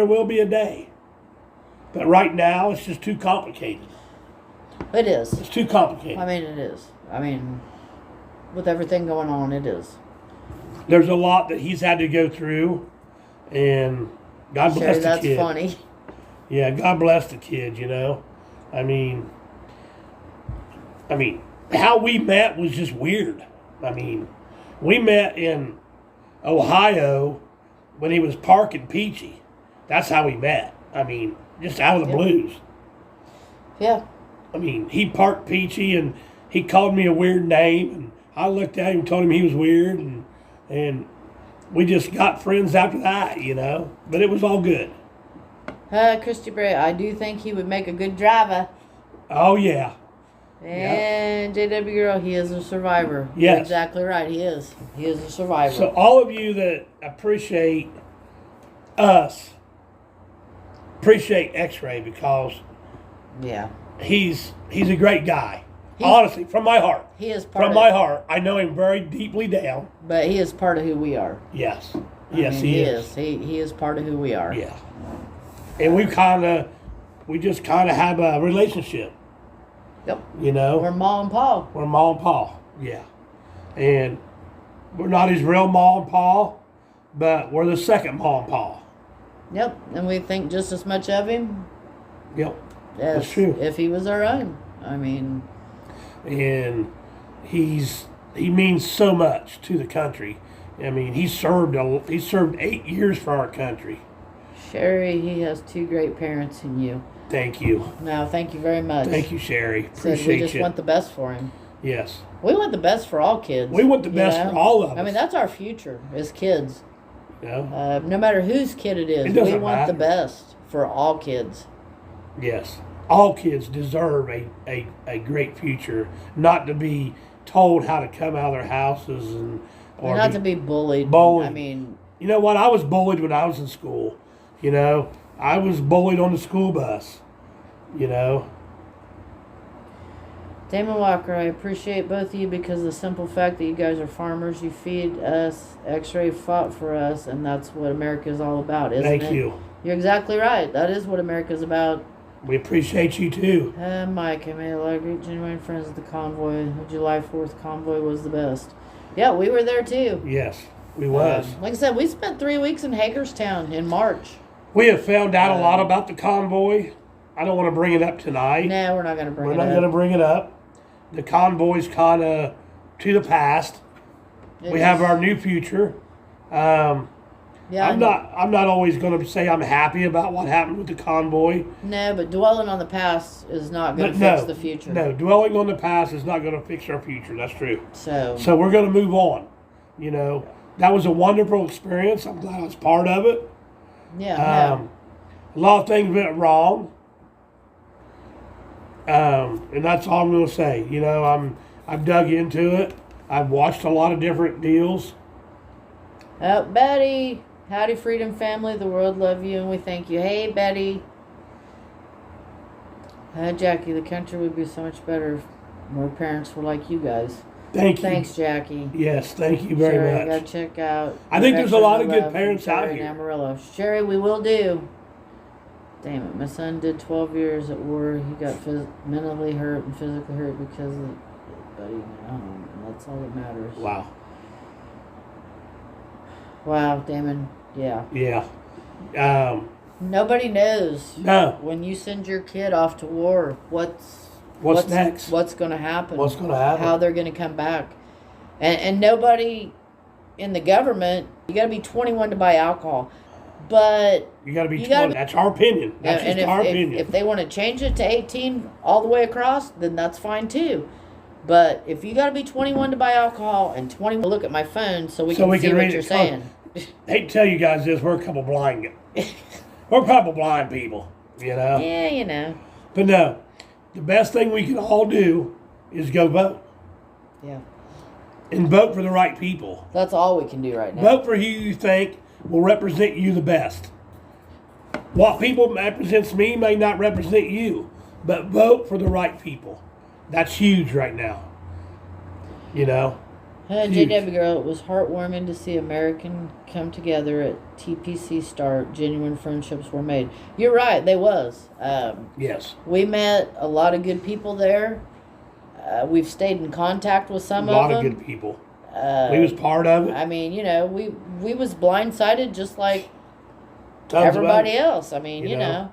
Speaker 2: will be a day. But right now, it's just too complicated.
Speaker 1: It is.
Speaker 2: It's too complicated.
Speaker 1: I mean, it is. I mean, with everything going on, it is.
Speaker 2: There's a lot that he's had to go through, and God bless the kid.
Speaker 1: That's funny.
Speaker 2: Yeah, God bless the kid, I mean, how we met was just weird. I mean, we met in Ohio when he was parking Peachy. That's how we met. I mean, just out of the blues.
Speaker 1: Yeah.
Speaker 2: I mean, he parked Peachy and he called me a weird name, and I looked at him and told him he was weird, and we just got friends after that, But it was all good.
Speaker 1: Christy Bray, I do think he would make a good driver.
Speaker 2: Oh, yeah.
Speaker 1: And JW Girl, he is a survivor.
Speaker 2: Yes.
Speaker 1: You're exactly right, he is. He is a survivor.
Speaker 2: So all of you that appreciate us, appreciate X-Ray because he's a great guy. Honestly, from my heart.
Speaker 1: He is part
Speaker 2: from my heart. I know him very deeply down.
Speaker 1: But he is part of who we are.
Speaker 2: Yes. He is.
Speaker 1: He is part of who we are.
Speaker 2: Yeah. And we just kind of have a relationship.
Speaker 1: Yep.
Speaker 2: You know?
Speaker 1: We're Ma and Pa.
Speaker 2: We're Ma and Pa. Yeah. And we're not his real Ma and Pa, but we're the second Ma and Pa.
Speaker 1: Yep. And we think just as much of him.
Speaker 2: Yep. That's true.
Speaker 1: If he was our own. I mean.
Speaker 2: And he means so much to the country. I mean, he served 8 years for our country.
Speaker 1: Sherry, he has 2 great parents in you.
Speaker 2: Thank you.
Speaker 1: No, thank you very much.
Speaker 2: Thank you, Sherry. Appreciate you.
Speaker 1: We just want the best for him.
Speaker 2: Yes.
Speaker 1: We want the best for all kids.
Speaker 2: We want the best for all of us.
Speaker 1: I mean, that's our future as kids.
Speaker 2: Yeah.
Speaker 1: No matter whose kid it is, we want the best for all kids.
Speaker 2: Yes. All kids deserve a great future, not to be told how to come out of their houses
Speaker 1: or not to be bullied.
Speaker 2: Bullied.
Speaker 1: I mean,
Speaker 2: you know what? I was bullied when I was in school. You know, I was bullied on the school bus. You know.
Speaker 1: Damon Walker, I appreciate both of you because of the simple fact that you guys are farmers. You feed us. X-Ray fought for us, and that's what America is all about, isn't it?
Speaker 2: Thank you.
Speaker 1: You're exactly right. That is what America's about.
Speaker 2: We appreciate you too.
Speaker 1: Mike, I made a lot of great genuine friends at the convoy. The July 4th convoy was the best. Yeah, we were there too.
Speaker 2: Yes, we was.
Speaker 1: Like I said, we spent 3 weeks in Hagerstown in March.
Speaker 2: We have found out a lot about the convoy. I don't want to bring it up tonight.
Speaker 1: No, we're not going to bring it up.
Speaker 2: We're not going to bring it up. The convoy's kind of to the past. We have our new future.
Speaker 1: Yeah,
Speaker 2: I'm not always going to say I'm happy about what happened with the convoy.
Speaker 1: No, but dwelling on the past is not going to fix the future.
Speaker 2: No, dwelling on the past is not going to fix our future. That's true.
Speaker 1: So
Speaker 2: we're going to move on. You know, that was a wonderful experience. I'm glad I was part of it.
Speaker 1: Yeah.
Speaker 2: A lot of things went wrong. And that's all I'm going to say. You know, I've dug into it. I've watched a lot of different deals.
Speaker 1: Oh, Betty. Howdy, Freedom Family. The world love you, and we thank you. Hey, Betty. Jackie, the country would be so much better if more parents were like you guys. Thanks, Jackie.
Speaker 2: Yes, thank you very much.
Speaker 1: I got to check out.
Speaker 2: I think there's a lot of good parents out here.
Speaker 1: Amarillo. Sherry, we will do. Damn it, my son did 12 years at war. He got mentally hurt and physically hurt because of it. Buddy, that's all that matters.
Speaker 2: Wow.
Speaker 1: Wow, Damon. Yeah.
Speaker 2: Yeah.
Speaker 1: Nobody knows.
Speaker 2: No.
Speaker 1: When you send your kid off to war, what's
Speaker 2: next?
Speaker 1: What's going to happen?
Speaker 2: What's going to happen?
Speaker 1: How they're going to come back. And nobody in the government, you got to be 21 to buy alcohol. But
Speaker 2: you got to be 20. That's our opinion. That's just our opinion.
Speaker 1: If they want to change it to 18 all the way across, then that's fine too. But if you got to be 21 to buy alcohol and 21 to look at my phone so we can see what you're saying.
Speaker 2: I hate to tell you guys this, we're a couple blind. We're a couple blind people, you know.
Speaker 1: Yeah, you know.
Speaker 2: But no, the best thing we can all do is go vote.
Speaker 1: Yeah.
Speaker 2: And vote for the right people.
Speaker 1: That's all we can do right now.
Speaker 2: Vote for who you think will represent you the best. What people represents me may not represent you, but vote for the right people. That's huge right now. You know?
Speaker 1: JW girl, it was heartwarming to see American come together at TPC start. Genuine friendships were made. You're right, they was.
Speaker 2: Yes.
Speaker 1: We met a lot of good people there. We've stayed in contact with some of them.
Speaker 2: A lot of good people. We was part of it.
Speaker 1: I mean, you know, we was blindsided just like everybody else. I mean, you know.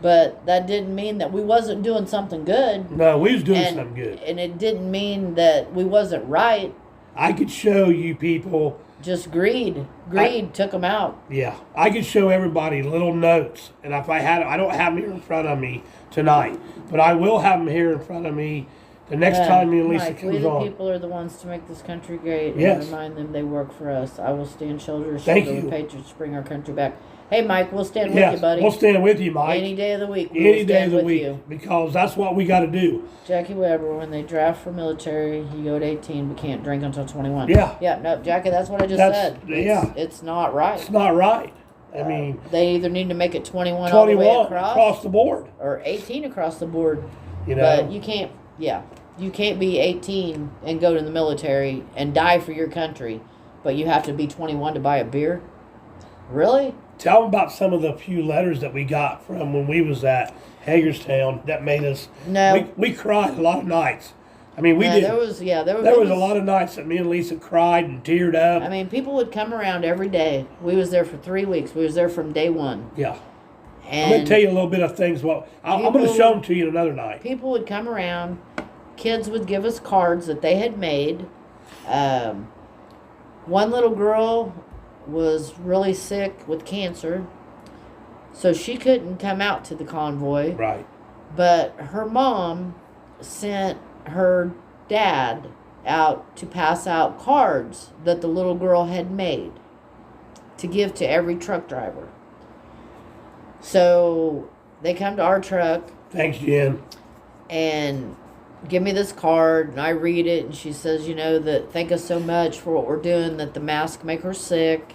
Speaker 1: But that didn't mean that we wasn't doing something good.
Speaker 2: No, we was doing something good.
Speaker 1: And it didn't mean that we wasn't right.
Speaker 2: I could show you people.
Speaker 1: Just greed took them out.
Speaker 2: Yeah, I could show everybody little notes, and if I had, I don't have them here in front of me tonight, but I will have them here in front of me the next time me and Lisa
Speaker 1: Mike,
Speaker 2: comes on.
Speaker 1: We the people are the ones to make this country great.
Speaker 2: Yes.
Speaker 1: And remind them they work for us. I will stand shoulder to
Speaker 2: Thank
Speaker 1: shoulder
Speaker 2: you.
Speaker 1: with patriots to bring our country back. Hey, Mike, we'll stand with you, buddy.
Speaker 2: We'll stand with you, Mike.
Speaker 1: Any day of the week.
Speaker 2: Any day of the week, because that's what we got to do.
Speaker 1: Jackie Weber, when they draft for military, you go to 18, but can't drink until 21.
Speaker 2: Yeah.
Speaker 1: Yeah, no, Jackie, that's what I just said. It's not right.
Speaker 2: It's not right. I mean,
Speaker 1: they either need to make it 21 all the way
Speaker 2: across the board,
Speaker 1: or 18 across the board.
Speaker 2: You know,
Speaker 1: but you can't. Yeah, you can't be 18 and go to the military and die for your country, but you have to be 21 to buy a beer. Really?
Speaker 2: Tell them about some of the few letters that we got from when we was at Hagerstown that made us.
Speaker 1: No.
Speaker 2: We cried a lot of nights. I mean, we did.
Speaker 1: There was
Speaker 2: a lot of nights that me and Lisa cried and teared up.
Speaker 1: I mean, people would come around every day. We was there for 3 weeks. We was there from day one.
Speaker 2: Yeah.
Speaker 1: And
Speaker 2: I'm going to tell you a little bit of things. Well, I'm going to show them to you another night.
Speaker 1: People would come around. Kids would give us cards that they had made. One little girl was really sick with cancer, so she couldn't come out to the convoy.
Speaker 2: Right.
Speaker 1: But her mom sent her dad out to pass out cards that the little girl had made to give to every truck driver. So they come to our truck.
Speaker 2: Thanks, Jen.
Speaker 1: And give me this card, and I read it, and she says, that thank us so much for what we're doing, that the masks make her sick.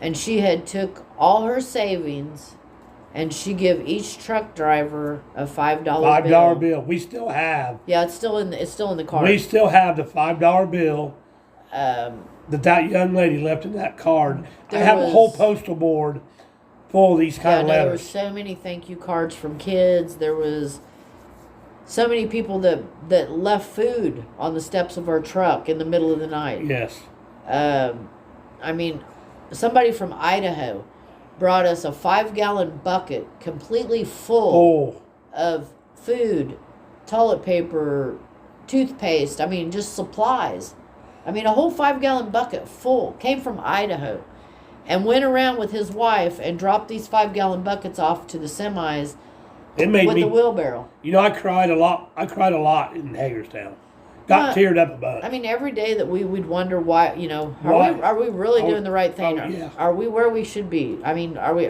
Speaker 1: And she had took all her savings, and she give each truck driver a $5 bill.
Speaker 2: $5 bill. We still have.
Speaker 1: Yeah, it's still in the card.
Speaker 2: We still have the $5 bill that young lady left in that card. I have a whole postal board full of these kind of letters.
Speaker 1: There were so many thank you cards from kids. There was so many people that left food on the steps of our truck in the middle of the night.
Speaker 2: Yes.
Speaker 1: I mean, somebody from Idaho brought us a 5-gallon bucket completely full of food, toilet paper, toothpaste. I mean, just supplies. I mean, a whole 5-gallon bucket full came from Idaho, and went around with his wife and dropped these 5-gallon buckets off to the semis.
Speaker 2: It made
Speaker 1: with
Speaker 2: me,
Speaker 1: the wheelbarrow.
Speaker 2: I cried a lot. I cried a lot in Hagerstown. Got teared up about it.
Speaker 1: I mean, every day that we'd wonder why, are we really doing the right thing? Are we where we should be? I mean, are we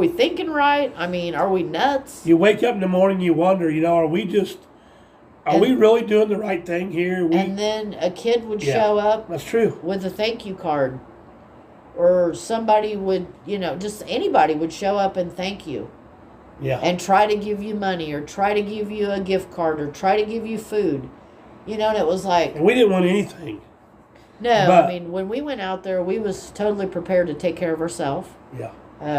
Speaker 1: thinking right? I mean, are we nuts?
Speaker 2: You wake up in the morning, you wonder, are we really doing the right thing here?
Speaker 1: And then a kid would show up.
Speaker 2: That's true.
Speaker 1: With a thank you card. Or somebody would, just anybody would show up and thank you.
Speaker 2: Yeah.
Speaker 1: And try to give you money, or try to give you a gift card, or try to give you food. And it was like...
Speaker 2: And we didn't want anything.
Speaker 1: No, I mean, when we went out there, we was totally prepared to take care of ourselves.
Speaker 2: Yeah.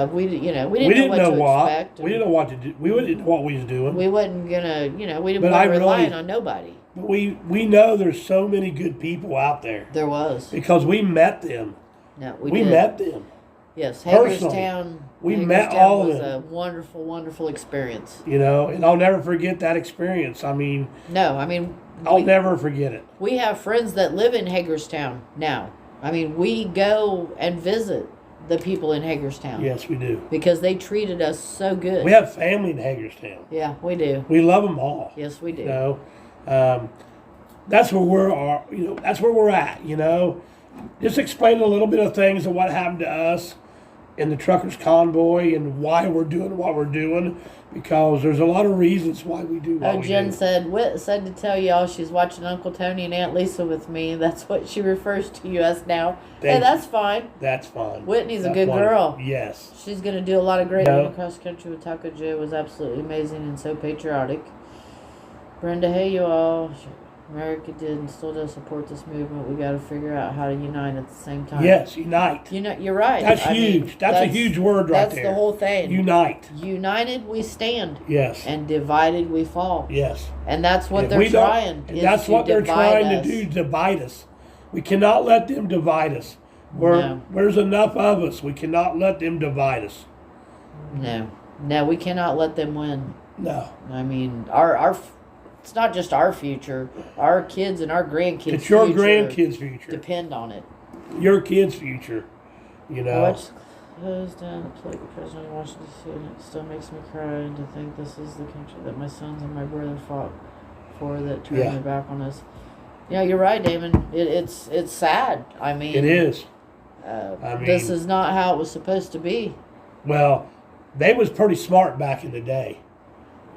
Speaker 1: We didn't know what to expect.
Speaker 2: We didn't know what to do. We didn't know what we was doing.
Speaker 1: We wasn't gonna, we didn't want to rely on nobody.
Speaker 2: But we know there's so many good people out there.
Speaker 1: There was.
Speaker 2: Because we met them.
Speaker 1: No,
Speaker 2: we met them.
Speaker 1: Yes, Hagerstown.
Speaker 2: We met all of them.
Speaker 1: It was a wonderful, wonderful experience.
Speaker 2: And I'll never forget that experience. I mean.
Speaker 1: No, I mean.
Speaker 2: I'll never forget it.
Speaker 1: We have friends that live in Hagerstown now. I mean, we go and visit the people in Hagerstown.
Speaker 2: Yes, we do.
Speaker 1: Because they treated us so good.
Speaker 2: We have family in Hagerstown.
Speaker 1: Yeah, we do.
Speaker 2: We love them all.
Speaker 1: Yes, we do.
Speaker 2: That's where that's where we're at. Just explain a little bit of things of what happened to us in the truckers convoy and why we're doing what we're doing, because there's a lot of reasons why we do what we do.
Speaker 1: Jen said to tell y'all she's watching Uncle Tony and Aunt Lisa with me. That's what she refers to us now. That's fine.
Speaker 2: That's fine.
Speaker 1: Whitney's a good girl.
Speaker 2: Yes.
Speaker 1: She's going to do a lot of great living across country with Taco Joe. It was absolutely amazing and so patriotic. Brenda, hey you all. America did and still does support this movement. We got to figure out how to unite at the same time.
Speaker 2: Yes, unite.
Speaker 1: You're right.
Speaker 2: That's huge. That's a huge word right there.
Speaker 1: That's the whole thing.
Speaker 2: Unite.
Speaker 1: United we stand.
Speaker 2: Yes.
Speaker 1: And divided we fall.
Speaker 2: Yes.
Speaker 1: And that's what they're trying.
Speaker 2: And that's what they're trying to do, divide us. We cannot let them divide us. There's enough of us. We cannot let them divide us.
Speaker 1: No, we cannot let them win.
Speaker 2: No.
Speaker 1: I mean, our it's not just our future. Our kids and our grandkids'
Speaker 2: It's your grandkids' future.
Speaker 1: Depend on it.
Speaker 2: Your kids' future.
Speaker 1: I watched closed down the plague of President of Washington D.C. and it still makes me cry to think this is the country that my sons and my brother fought for, that turned their back on us. You're right, Damon. It's sad. I mean,
Speaker 2: it is.
Speaker 1: This is not how it was supposed to be.
Speaker 2: Well, they was pretty smart back in the day.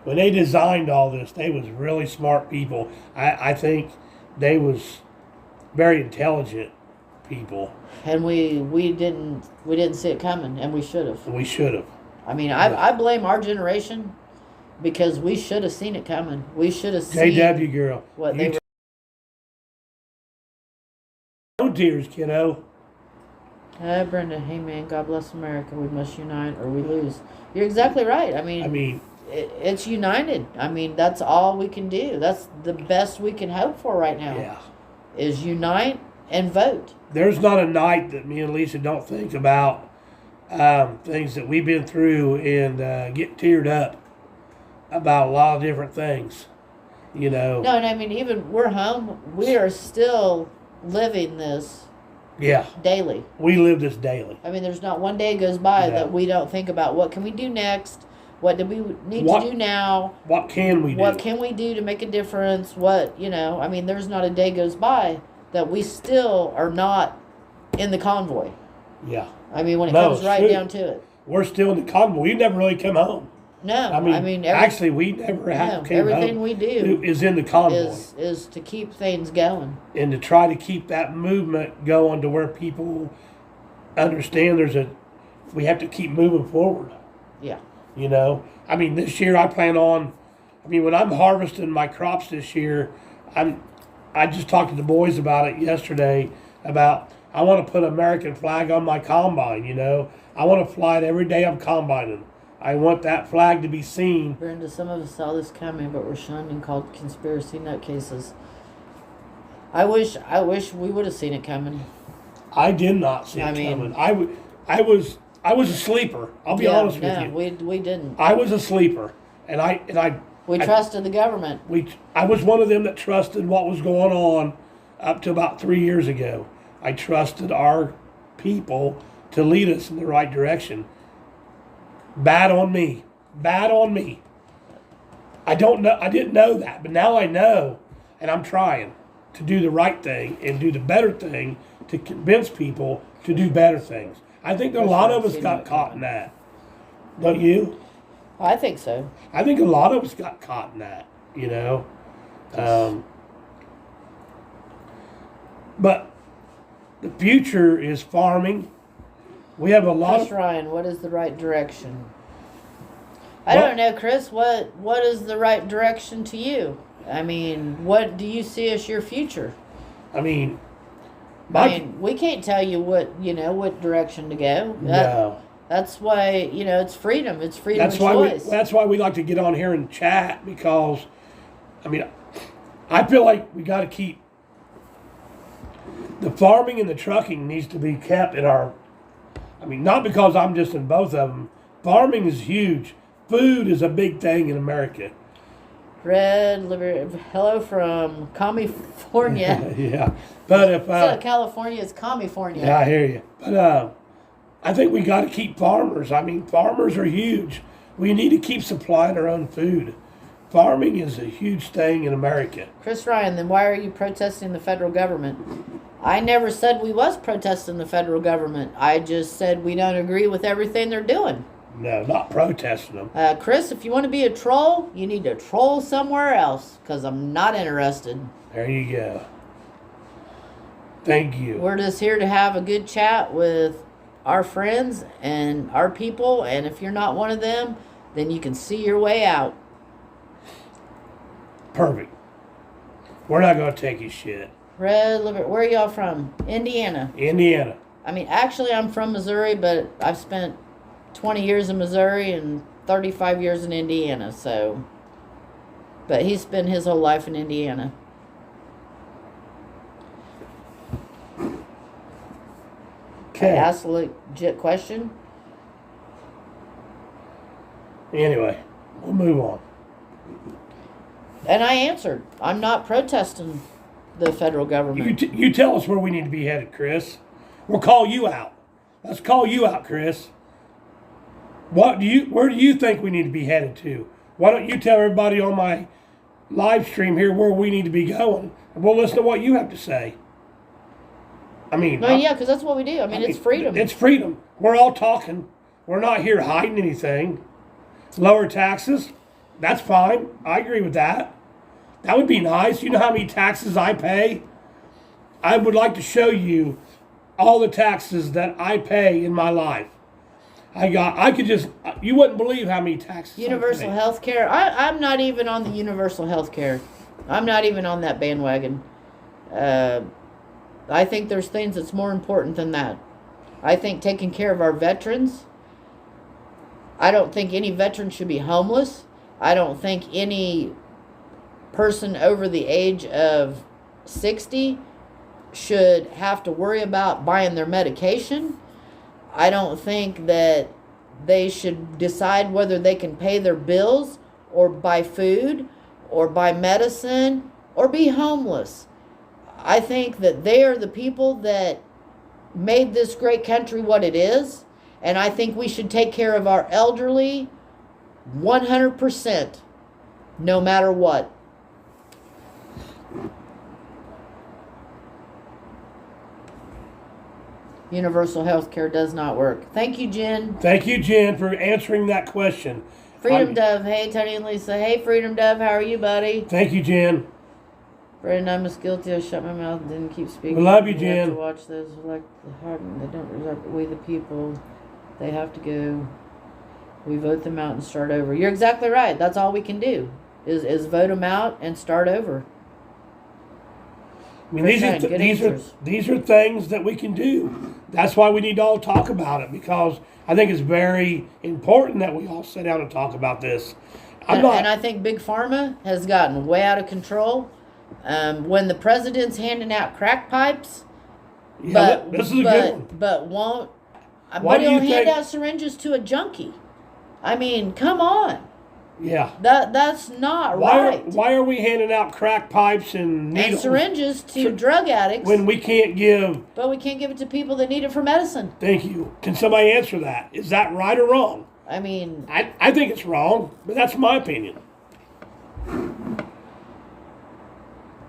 Speaker 2: When they designed all this, they was really smart people. I think they was very intelligent people.
Speaker 1: And we didn't see it coming, and we should have.
Speaker 2: We should have.
Speaker 1: I mean, I blame our generation because we should have seen it coming. We should have seen.
Speaker 2: JW girl.
Speaker 1: What they were.
Speaker 2: No tears, kiddo.
Speaker 1: Brenda, hey man, God bless America. We must unite or we lose. You're exactly right. I mean, it's united. I mean, that's all we can do. That's the best we can hope for right now.
Speaker 2: Yeah.
Speaker 1: Is unite and vote.
Speaker 2: There's not a night that me and Lisa don't think about things that we've been through and get teared up about a lot of different things. You know.
Speaker 1: No, and I mean, even we're home. We are still living this.
Speaker 2: Yeah.
Speaker 1: Daily.
Speaker 2: We live this daily.
Speaker 1: I mean, there's not one day goes by that we don't think about what can we do next? What do we need to do now?
Speaker 2: What can we do?
Speaker 1: What can we do to make a difference? I mean, there's not a day goes by that we still are not in the convoy.
Speaker 2: Yeah.
Speaker 1: I mean, when it comes right down to it.
Speaker 2: We're still in the convoy. We never really come home.
Speaker 1: No. I mean
Speaker 2: actually, we never have came
Speaker 1: everything
Speaker 2: home
Speaker 1: we do
Speaker 2: is in the convoy.
Speaker 1: Is to keep things going.
Speaker 2: And to try to keep that movement going to where people understand we have to keep moving forward.
Speaker 1: Yeah.
Speaker 2: You know, I mean, this year I plan on, when I'm harvesting my crops this year, I just talked to the boys about it yesterday about I want to put an American flag on my combine, you know. I want to fly it every day I'm combining. I want that flag to be seen.
Speaker 1: Brenda, some of us saw this coming, but were shunned and called conspiracy nutcases. I wish we would have seen it coming.
Speaker 2: I did not see it coming. I was a sleeper. I'll be honest with you.
Speaker 1: We didn't.
Speaker 2: I was a sleeper, and
Speaker 1: we trusted the government.
Speaker 2: I was one of them that trusted what was going on up to about 3 years ago. I trusted our people to lead us in the right direction. Bad on me. Bad on me. I don't know. I didn't know that, but now I know, and I'm trying to do the right thing and do the better thing to convince people to do better things. I think a lot of us got caught in that. Don't you?
Speaker 1: I think so.
Speaker 2: I think a lot of us got caught in that, you know. But the future is farming. We have a lot
Speaker 1: Chris Ryan, what is the right direction? I don't know, Chris. What is the right direction to you? I mean, what do you see as your future?
Speaker 2: we
Speaker 1: can't tell you what direction to go.
Speaker 2: No.
Speaker 1: That's why, it's freedom. It's freedom of choice.
Speaker 2: That's why we like to get on here and chat because, I feel like we got to keep the farming and the trucking needs to be kept in our. Not because I'm just in both of them. Farming is huge. Food is a big thing in America.
Speaker 1: Hello from California.
Speaker 2: Yeah, but if
Speaker 1: California is California.
Speaker 2: Yeah, I hear you. But I think we got to keep farmers. Farmers are huge. We need to keep supplying our own food. Farming is a huge thing in America.
Speaker 1: Chris Ryan, then why are you protesting the federal government? I never said we was protesting the federal government. I just said we don't agree with everything they're doing.
Speaker 2: No, not protesting them.
Speaker 1: Chris, if you want to be a troll, you need to troll somewhere else, because I'm not interested.
Speaker 2: There you go. Thank you.
Speaker 1: We're just here to have a good chat with our friends and our people, and if you're not one of them, then you can see your way out.
Speaker 2: Perfect. We're not going to take his shit.
Speaker 1: Where are y'all from? Indiana.
Speaker 2: Indiana.
Speaker 1: Actually, I'm from Missouri, but I've spent 20 years in Missouri and 35 years in Indiana, so. But he's spent his whole life in Indiana.
Speaker 2: Okay.
Speaker 1: I asked a legit question.
Speaker 2: Anyway, we'll move on.
Speaker 1: And I answered. I'm not protesting the federal government.
Speaker 2: You tell us where we need to be headed, Chris. We'll call you out. Let's call you out, Chris. Where do you think we need to be headed to? Why don't you tell everybody on my live stream here where we need to be going, and we'll listen to what you have to say.
Speaker 1: Yeah, because that's what we do. It's freedom.
Speaker 2: It's freedom. We're all talking. We're not here hiding anything. Lower taxes, that's fine. I agree with that. That would be nice. You know how many taxes I pay? I would like to show you all the taxes that I pay in my life. You wouldn't believe how many taxes
Speaker 1: Universal health care. I'm not even on the universal health care. I'm not even on that bandwagon. I think there's things that's more important than that. I think taking care of our veterans. I don't think any veteran should be homeless. I don't think any person over the age of 60 should have to worry about buying their medication. I don't think that they should decide whether they can pay their bills or buy food or buy medicine or be homeless. I think that they are the people that made this great country what it is, and I think we should take care of our elderly 100%, no matter what. Universal health care does not work. Thank you, Jen.
Speaker 2: Thank you, Jen, for answering that question.
Speaker 1: Freedom Dove. Hey, Tony and Lisa. Hey, Freedom Dove. How are you, buddy?
Speaker 2: Thank you, Jen.
Speaker 1: Brandon, I'm as guilty. I shut my mouth and didn't keep speaking.
Speaker 2: We love you,
Speaker 1: We
Speaker 2: Jen.
Speaker 1: have to watch those like the heart. They don't reserve. We the people. They have to go. We vote them out and start over. You're exactly right. That's all we can do is vote them out and start over.
Speaker 2: I mean, these are things that we can do. That's why we need to all talk about it, because I think it's very important that we all sit down and talk about this.
Speaker 1: And I think Big Pharma has gotten way out of control. When the president's handing out crack pipes,
Speaker 2: this is a good one.
Speaker 1: But won't.
Speaker 2: Why
Speaker 1: But
Speaker 2: do you
Speaker 1: he'll
Speaker 2: think-
Speaker 1: hand out syringes to a junkie. I mean, come on.
Speaker 2: Yeah.
Speaker 1: That's not right.
Speaker 2: Why are we handing out crack pipes and needles
Speaker 1: And syringes to drug addicts
Speaker 2: when we can't give?
Speaker 1: but we can't give it to people that need it for medicine.
Speaker 2: Thank you. Can somebody answer that? Is that right or wrong?
Speaker 1: I mean,
Speaker 2: I think it's wrong, but that's my opinion.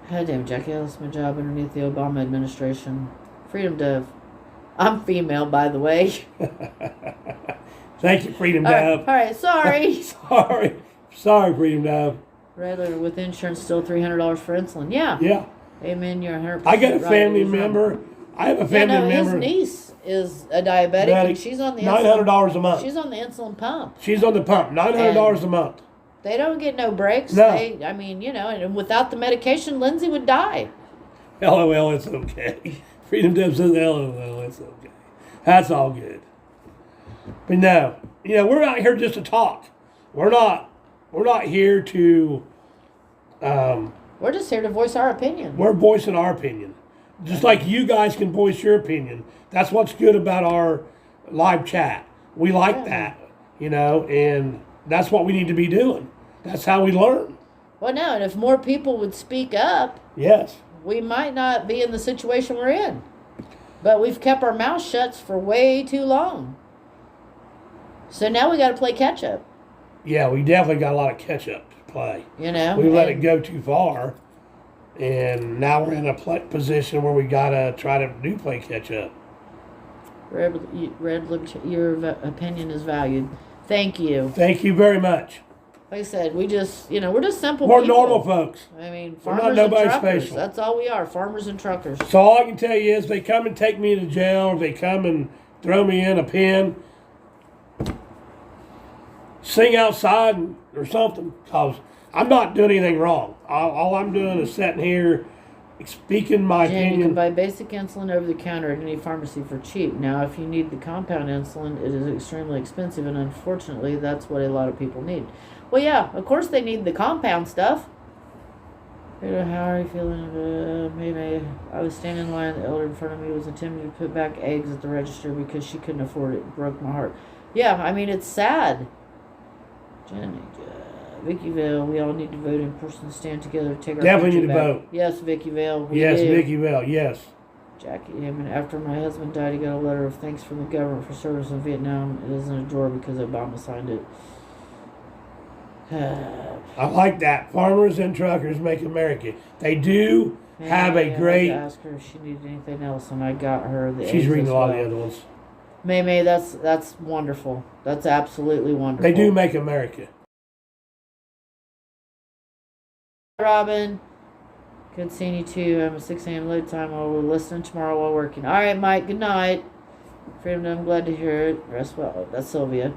Speaker 1: hi, David Jackie. That's my job underneath the Obama administration. Freedom Dove. I'm female, by the way.
Speaker 2: Thank you, Freedom
Speaker 1: All
Speaker 2: Dove.
Speaker 1: right, sorry.
Speaker 2: Sorry, Freedom Dove.
Speaker 1: Regular with insurance, still $300 for insulin. Yeah.
Speaker 2: Yeah.
Speaker 1: Amen. You're 100%.
Speaker 2: I got a
Speaker 1: right.
Speaker 2: family member. I have a family member.
Speaker 1: His niece is a diabetic, and she's on the
Speaker 2: $900 a month.
Speaker 1: She's on the insulin pump.
Speaker 2: She's on the pump. $900 a month.
Speaker 1: They don't get no breaks.
Speaker 2: No.
Speaker 1: I mean, and without the medication, Lindsay would die.
Speaker 2: LOL, it's okay. Freedom Dove says LOL, it's okay. That's all good. But no, we're out here just to talk. We're not here to.
Speaker 1: We're just here to voice our opinion.
Speaker 2: We're voicing our opinion, just like you guys can voice your opinion. That's what's good about our live chat. We like that, and that's what we need to be doing. That's how we learn.
Speaker 1: Well, no, and if more people would speak up,
Speaker 2: yes,
Speaker 1: we might not be in the situation we're in. But we've kept our mouths shut for way too long. So now we got to play catch up.
Speaker 2: Yeah, we definitely got a lot of catch up to play. We let it go too far, and now we're in a position where we got to try to play catch up.
Speaker 1: Red, your opinion is valued. Thank you.
Speaker 2: Thank you very much.
Speaker 1: Like I said, we're just simple
Speaker 2: We're
Speaker 1: people.
Speaker 2: normal folks.
Speaker 1: I mean,
Speaker 2: We're not
Speaker 1: farmers and
Speaker 2: nobody
Speaker 1: truckers.
Speaker 2: special.
Speaker 1: That's all we are, farmers and truckers.
Speaker 2: So all I can tell you is they come and take me to jail, or they come and throw me in a pen, sing outside or something, because I'm not doing anything wrong. All I'm doing is sitting here speaking my
Speaker 1: Jen, you can
Speaker 2: opinion.
Speaker 1: buy basic insulin over the counter at any pharmacy for cheap. Now, if you need the compound insulin, it is extremely expensive, and unfortunately, that's what a lot of people need. Well, yeah, of course they need the compound stuff. How are you feeling? Maybe I was standing in line. The elder in front of me was attempting to put back eggs at the register because she couldn't afford it. It broke my heart. Yeah, I mean, it's sad. Jenny, Vicky Vale, we all need to vote in person, stand together, take our
Speaker 2: Definitely
Speaker 1: country
Speaker 2: need to
Speaker 1: back.
Speaker 2: vote.
Speaker 1: Yes, Vicky Vale.
Speaker 2: Yes,
Speaker 1: do.
Speaker 2: Vicky Bell, yes.
Speaker 1: Jackie, I mean, after my husband died, he got a letter of thanks from the government for service in Vietnam. It is in a drawer because Obama signed it.
Speaker 2: I like that. Farmers and truckers make America. They do have a great.
Speaker 1: I asked her if she needed anything else, and I got her the.
Speaker 2: She's
Speaker 1: eggs
Speaker 2: reading
Speaker 1: as
Speaker 2: a lot of
Speaker 1: well.
Speaker 2: the other ones.
Speaker 1: May, that's wonderful. That's absolutely wonderful.
Speaker 2: They do make America.
Speaker 1: Robin, good seeing you too. I'm a 6 a.m. load time. We'll listen tomorrow while working. All right, Mike. Good night. Freedom, I'm glad to hear it. Rest well. That's Sylvia.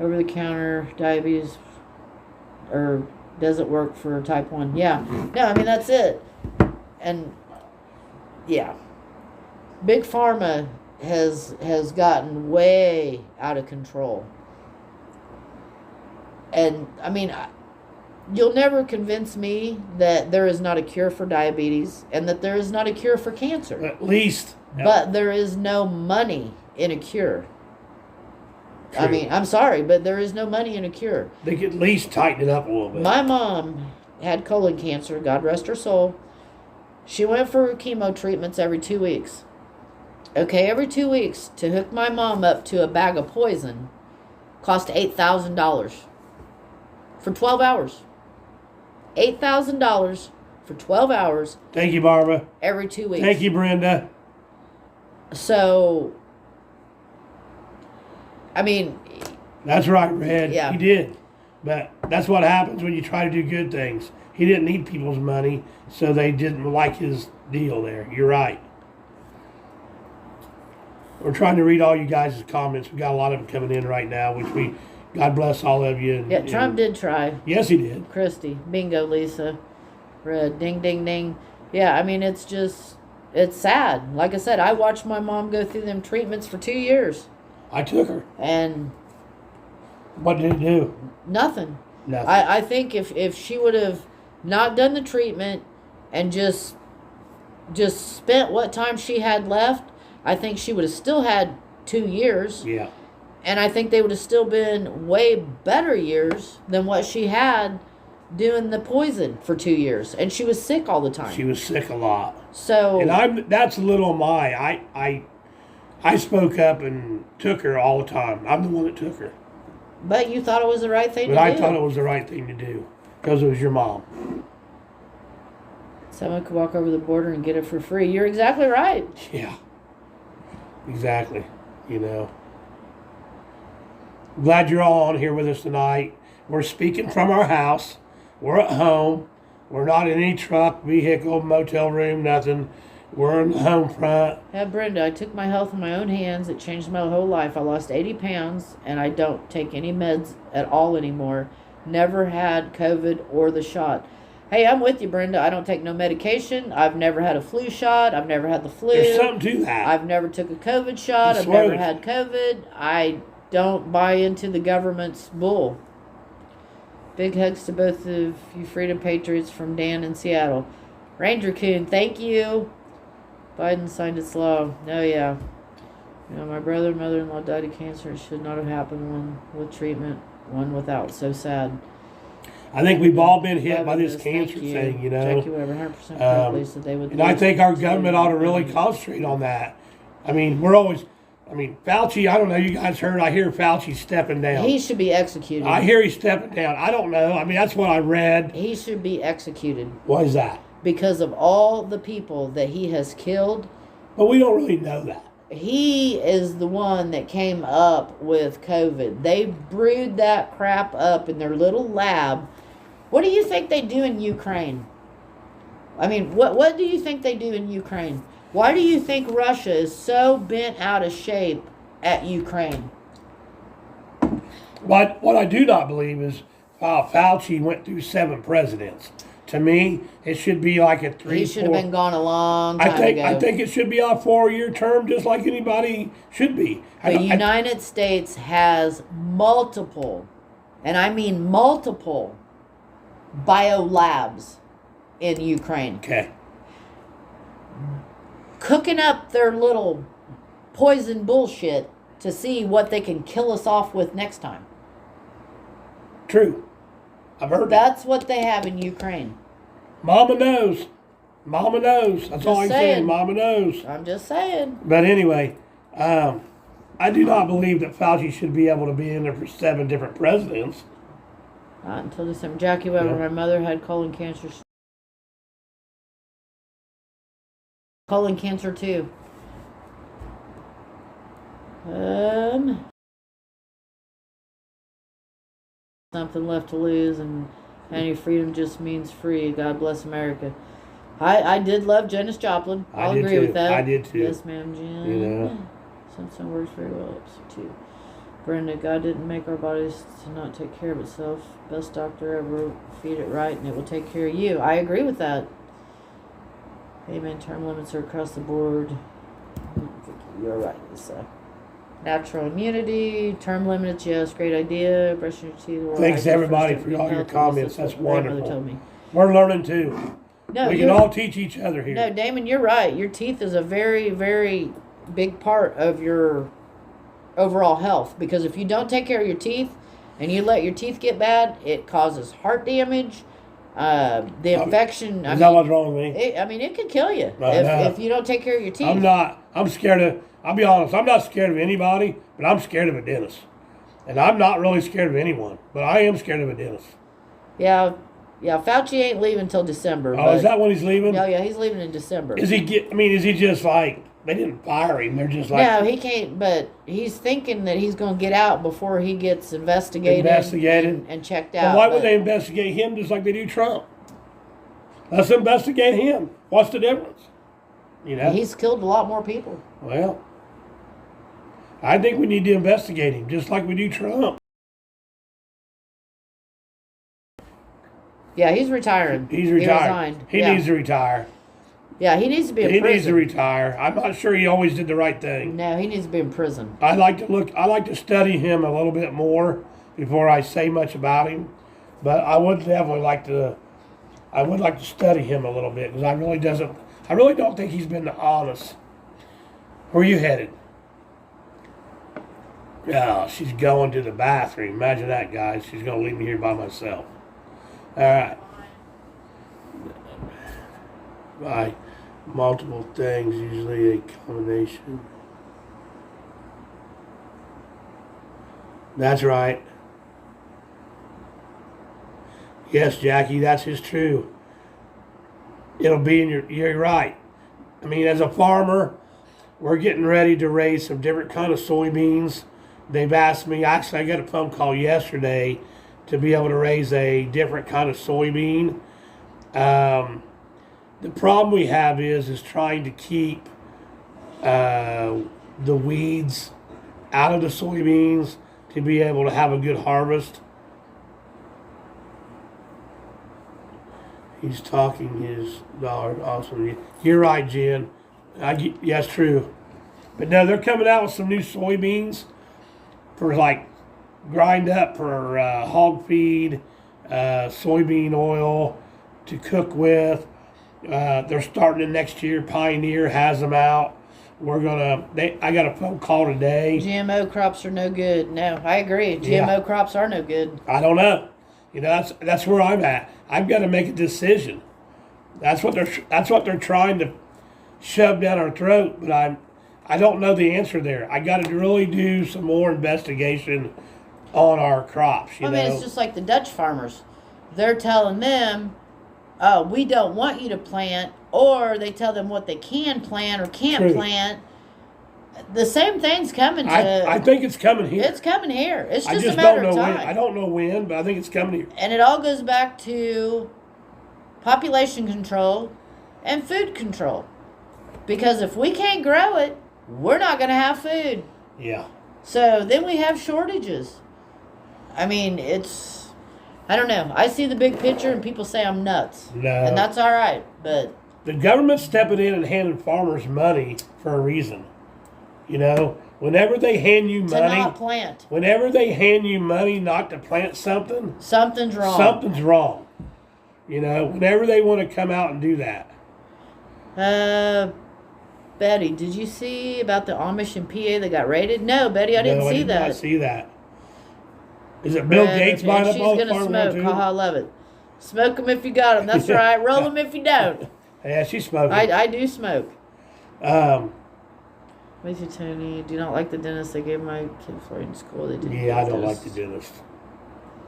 Speaker 1: Over the counter diabetes, or does it work for type 1? Yeah. No, I mean, that's it. And yeah, Big Pharma has gotten way out of control. And I mean, you'll never convince me that there is not a cure for diabetes and that there is not a cure for cancer.
Speaker 2: At least.
Speaker 1: But there is no money in a cure.
Speaker 2: True.
Speaker 1: I mean, I'm sorry, but there is no money in a cure.
Speaker 2: They could at least tighten it up a little bit.
Speaker 1: My mom had colon cancer, God rest her soul. She went for chemo treatments every 2 weeks. Okay, every 2 weeks to hook my mom up to a bag of poison cost $8,000 for 12 hours. $8,000 for 12 hours.
Speaker 2: Thank you, Barbara.
Speaker 1: Every 2 weeks.
Speaker 2: Thank you, Brenda.
Speaker 1: So, I mean...
Speaker 2: That's right, Red.
Speaker 1: Yeah.
Speaker 2: He did. But that's what happens when you try to do good things. He didn't need people's money, so they didn't like his deal there. You're right. We're trying to read all you guys' comments. We got a lot of them coming in right now, which God bless all of you.
Speaker 1: Yeah, Trump did try.
Speaker 2: Yes, he did.
Speaker 1: Christy. Bingo, Lisa. Red. Ding, ding, ding. Yeah, I mean, it's sad. Like I said, I watched my mom go through them treatments for 2 years.
Speaker 2: I took her.
Speaker 1: And...
Speaker 2: what did it do?
Speaker 1: Nothing.
Speaker 2: Nothing.
Speaker 1: I think if she would have not done the treatment and just spent what time she had left, I think she would have still had 2 years.
Speaker 2: Yeah.
Speaker 1: And I think they would have still been way better years than what she had doing the poison for 2 years. And she was sick all the time.
Speaker 2: She was sick a lot.
Speaker 1: So...
Speaker 2: and that's a little of my... I spoke up and took her all the time. I'm the one that took her.
Speaker 1: But you thought it was the right thing to do.
Speaker 2: But I thought it was the right thing to do. Because it was your mom.
Speaker 1: Someone could walk over the border and get it for free. You're exactly right.
Speaker 2: Yeah. Exactly. You know. Glad you're all on here with us tonight. We're speaking from our house. We're at home. We're not in any truck, vehicle, motel room, nothing. We're in the home front.
Speaker 1: Yeah, Brenda, I took my health in my own hands. It changed my whole life. I lost 80 pounds, and I don't take any meds at all anymore. Never had COVID or the shot. Hey, I'm with you, Brenda. I don't take no medication. I've never had a flu shot. I've never had the flu.
Speaker 2: There's something to that.
Speaker 1: I've never took a COVID shot. I've never had COVID. I don't buy into the government's bull. Big hugs to both of you Freedom Patriots from Dan in Seattle. Ranger Coon, thank you. Biden signed its law. Oh, yeah. You know, my brother and mother-in-law died of cancer. It should not have happened. One with treatment, one without. So sad.
Speaker 2: I think we've all been hit by this cancer thing, you know.
Speaker 1: Jackie Weber, 100% correctly said they would.
Speaker 2: And I think our government ought to really concentrate on that. I mean, Fauci, I don't know, you guys heard, I hear Fauci stepping down.
Speaker 1: He should be executed.
Speaker 2: I hear he's stepping down. I don't know. I mean, that's what I read.
Speaker 1: He should be executed.
Speaker 2: Why is that?
Speaker 1: Because of all the people that he has killed.
Speaker 2: But we don't really know that.
Speaker 1: He is the one that came up with COVID. They brewed that crap up in their little lab. What do you think they do in Ukraine? I mean, what do you think they do in Ukraine? Why do you think Russia is so bent out of shape at Ukraine?
Speaker 2: What I do not believe is Fauci went through 7 presidents. To me, it should be like a 3.
Speaker 1: He should have been gone a long time ago.
Speaker 2: I think it should be a 4-year term, just like anybody should be.
Speaker 1: The United States has multiple, and I mean multiple, biolabs in Ukraine.
Speaker 2: Okay.
Speaker 1: Cooking up their little poison bullshit to see what they can kill us off with next time.
Speaker 2: True. I've heard
Speaker 1: That's what they have in Ukraine.
Speaker 2: Mama knows. Mama knows. That's all I'm saying. Mama knows.
Speaker 1: I'm just saying.
Speaker 2: But anyway, I do not believe that Fauci should be able to be in there for 7 different presidents.
Speaker 1: Not until December. Jackie Weber, my mother had colon cancer. Colon cancer too. Something left to lose, and any freedom just means free. God bless America. I did love Janis Joplin. I'll agree with that.
Speaker 2: I did too.
Speaker 1: Yes, ma'am, Jen.
Speaker 2: You know.
Speaker 1: Something works very well too. Brenda, God didn't make our bodies to not take care of itself. Best doctor ever. Feed it right, and it will take care of you. I agree with that. Amen. Term limits are across the board. you're right, Lisa. Natural immunity, term limits, yes, great idea. Brushing your teeth.
Speaker 2: Thanks everybody for all your comments. That's wonderful. We're learning too. No, we can all teach each other here.
Speaker 1: No, Damon, you're right. Your teeth is a very, very big part of your overall health, because if you don't take care of your teeth and you let your teeth get bad, it causes heart damage. The infection.
Speaker 2: Is that what's wrong with me?
Speaker 1: It could kill you if you don't take care of your teeth.
Speaker 2: I'm scared of. I'll be honest. I'm not scared of anybody, but I'm scared of a dentist, and I'm not really scared of anyone, but I am scared of a dentist.
Speaker 1: Yeah. Yeah, Fauci ain't leaving until December.
Speaker 2: Oh, is that when he's leaving?
Speaker 1: Yeah, he's leaving in December.
Speaker 2: Is he just like, they didn't fire him? They're just like...
Speaker 1: No, he can't, but he's thinking that he's going to get out before he gets investigated. And checked out.
Speaker 2: Well, why would they investigate him just like they do Trump? Let's investigate him. What's the difference? You know?
Speaker 1: He's killed a lot more people.
Speaker 2: Well, I think we need to investigate him just like we do Trump.
Speaker 1: Yeah, he's retiring.
Speaker 2: He's retired. He needs to retire.
Speaker 1: Yeah, he needs to be in prison.
Speaker 2: He needs to retire. I'm not sure he always did the right thing.
Speaker 1: No, he needs to be in prison.
Speaker 2: I like to study him a little bit more before I say much about him. But I would definitely like to study him a little bit, because I really don't think he's been honest. Where are you headed? Oh, she's going to the bathroom. Imagine that, guys. She's going to leave me here by myself. All right. By multiple things, usually a combination. That's right. Yes, Jackie, that's just true. It'll be you're right. I mean, as a farmer, we're getting ready to raise some different kind of soybeans. They've asked me, actually I got a phone call yesterday to be able to raise a different kind of soybean. The problem we have is trying to keep the weeds out of the soybeans to be able to have a good harvest. He's talking his dollar. Awesome. You're right, Jen. Yes, true. But no, they're coming out with some new soybeans for like grind up for hog feed, soybean oil to cook with. They're starting it next year. Pioneer has them out. I got a phone call today.
Speaker 1: GMO crops are no good. No, I agree. GMO crops are no good.
Speaker 2: I don't know. You know, that's where I'm at. I've got to make a decision. That's what they're trying to shove down our throat, but I don't know the answer there. I got to really do some more investigation on our crops. You know?
Speaker 1: It's just like the Dutch farmers. They're telling them, "Oh, we don't want you to plant," or they tell them what they can plant or can't plant. The same thing's coming to...
Speaker 2: I think it's coming here.
Speaker 1: It's coming here. It's just a matter of time.
Speaker 2: I don't know when, but I think it's coming here.
Speaker 1: And it all goes back to population control and food control. Because if we can't grow it, we're not going to have food.
Speaker 2: Yeah.
Speaker 1: So then we have shortages. I mean, it's... I don't know. I see the big picture and people say I'm nuts.
Speaker 2: No.
Speaker 1: And that's all right, but...
Speaker 2: The government's stepping in and handing farmers money for a reason. You know, whenever they hand you money...
Speaker 1: To not plant.
Speaker 2: Whenever they hand you money not to plant something...
Speaker 1: Something's wrong.
Speaker 2: Something's wrong. You know, whenever they want to come out and do that.
Speaker 1: Betty, did you see about the Amish in PA that got raided? No, Betty, I didn't see that.
Speaker 2: I did not see that. Is it Bill Gates buying up all the farmers?
Speaker 1: She's going to smoke. Haha, love it. Smoke them if you got them. That's right. Roll them if you don't.
Speaker 2: Yeah, she's smoking.
Speaker 1: I do smoke. With you, Tony. Do not like the dentist. They gave my kid Florida in school. They didn't.
Speaker 2: Yeah, I don't like the dentist.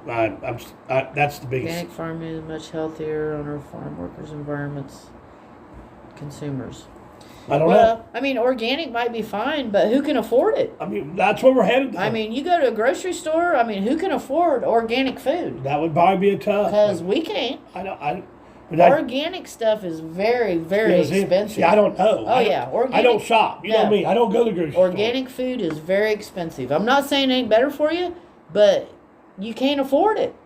Speaker 2: That's the biggest.
Speaker 1: Organic farming is much healthier on our farm workers' environments. Consumers.
Speaker 2: I don't know.
Speaker 1: I mean, organic might be fine, but who can afford it?
Speaker 2: I mean, that's where we're headed.
Speaker 1: I mean, you go to a grocery store. I mean, who can afford organic food?
Speaker 2: That would probably be a tough.
Speaker 1: Because we can't. Organic stuff is very, very expensive.
Speaker 2: See, I don't know.
Speaker 1: I
Speaker 2: don't shop. You know me. I don't go to the grocery store.
Speaker 1: Organic food is very expensive. I'm not saying it ain't better for you, but you can't afford it.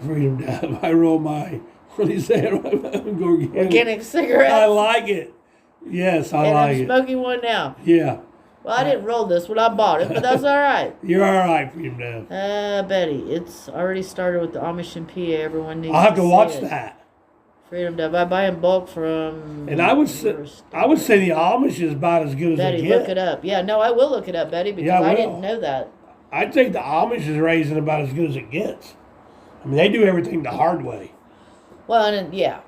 Speaker 2: Freedom Dad. I roll my, what do you say? Organic
Speaker 1: cigarettes.
Speaker 2: I like it. Yes, I
Speaker 1: and
Speaker 2: like
Speaker 1: I'm
Speaker 2: it.
Speaker 1: smoking one now.
Speaker 2: Yeah.
Speaker 1: Well, I didn't roll this when I bought it, but that's all right.
Speaker 2: You're all right, Freedom Dove.
Speaker 1: Betty, it's already started with the Amish in PA. Everyone needs
Speaker 2: I'll have to
Speaker 1: see
Speaker 2: watch
Speaker 1: it.
Speaker 2: that.
Speaker 1: Freedom Dove. I buy in bulk from.
Speaker 2: And I would say the Amish is about as good as
Speaker 1: Betty,
Speaker 2: they get.
Speaker 1: look it up. Yeah, no, I will look it up, Betty, because I didn't know that.
Speaker 2: I think the Amish is raising about as good as it gets. I mean, they do everything the hard way.
Speaker 1: Well, and yeah,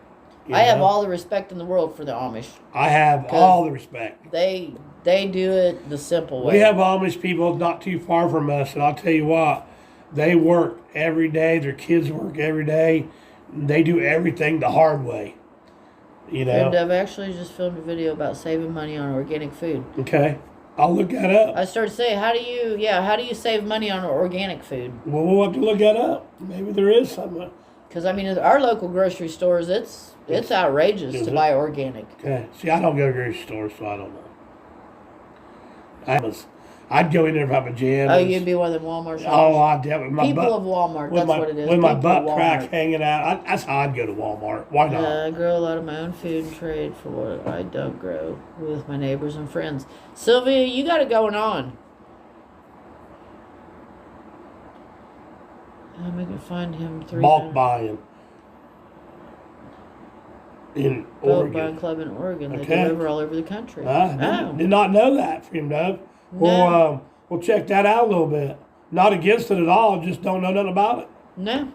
Speaker 1: I have all the respect in the world for the Amish.
Speaker 2: I have all the respect.
Speaker 1: They do it the simple way.
Speaker 2: We have Amish people not too far from us, and I'll tell you what, they work every day. Their kids work every day. They do everything the hard way. You know.
Speaker 1: And I've actually just filmed a video about saving money on organic food.
Speaker 2: Okay, I'll look that up.
Speaker 1: I started saying, how do you save money on organic food?
Speaker 2: Well, we'll have to look that up. Maybe there is something.
Speaker 1: Because I mean, our local grocery stores, it's outrageous to buy organic.
Speaker 2: Okay. See, I don't go to grocery stores, so I don't know. I'd go in there if I'm a jam.
Speaker 1: Oh, you'd be one of the Walmart shoppers?
Speaker 2: Oh, I'd definitely.
Speaker 1: People of Walmart, that's what it is.
Speaker 2: With my
Speaker 1: People
Speaker 2: butt
Speaker 1: of
Speaker 2: crack
Speaker 1: Walmart.
Speaker 2: hanging out. That's how I'd go to Walmart. Why not?
Speaker 1: I grow a lot of my own food and trade for what I don't grow with my neighbors and friends. Sylvia, you got it going on. I'm going to find him
Speaker 2: Bulk buying. In Oregon.
Speaker 1: Buying club in Oregon. They
Speaker 2: Okay.
Speaker 1: deliver all over the country.
Speaker 2: Did not know that, Freedom Dove.
Speaker 1: No.
Speaker 2: We'll check that out a little bit. Not against it at all, just don't know nothing about it.
Speaker 1: No.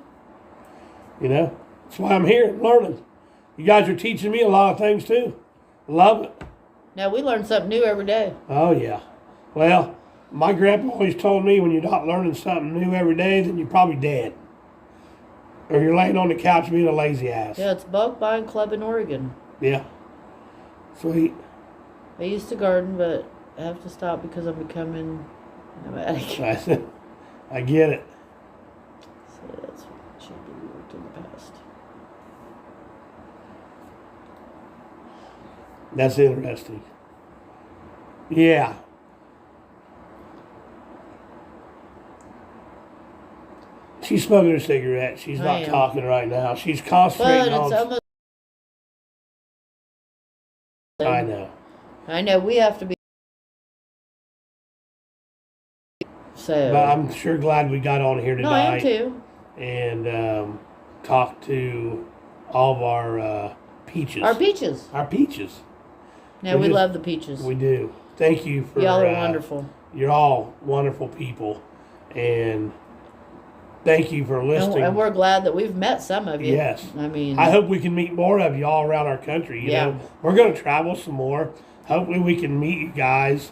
Speaker 2: You know? That's why I'm here learning. You guys are teaching me a lot of things too. Love it.
Speaker 1: Now, we learn something new every day.
Speaker 2: Oh, yeah. Well, my grandpa always told me when you're not learning something new every day, then you're probably dead. Or you're laying on the couch being a lazy ass.
Speaker 1: Yeah, it's Bulk Buying Club in Oregon.
Speaker 2: Yeah. Sweet.
Speaker 1: I used to garden, but I have to stop because I'm becoming nomadic.
Speaker 2: I get it.
Speaker 1: So that's what should be worked in the past.
Speaker 2: That's interesting. Yeah. She's smoking her cigarette. She's not talking right now. She's concentrating
Speaker 1: on... But it's almost...
Speaker 2: I know.
Speaker 1: I know. We have to be... So...
Speaker 2: But I'm sure glad we got on here tonight.
Speaker 1: No, I am too.
Speaker 2: And talked to all of our peaches.
Speaker 1: Our peaches.
Speaker 2: Our peaches.
Speaker 1: Yeah, we love the peaches.
Speaker 2: We do. Thank you for...
Speaker 1: Y'all are wonderful.
Speaker 2: You're all wonderful people. And... thank you for listening.
Speaker 1: And we're glad that we've met some of you.
Speaker 2: Yes.
Speaker 1: I mean...
Speaker 2: I hope we can meet more of you all around our country. You know, we're going to travel some more. Hopefully we can meet you guys.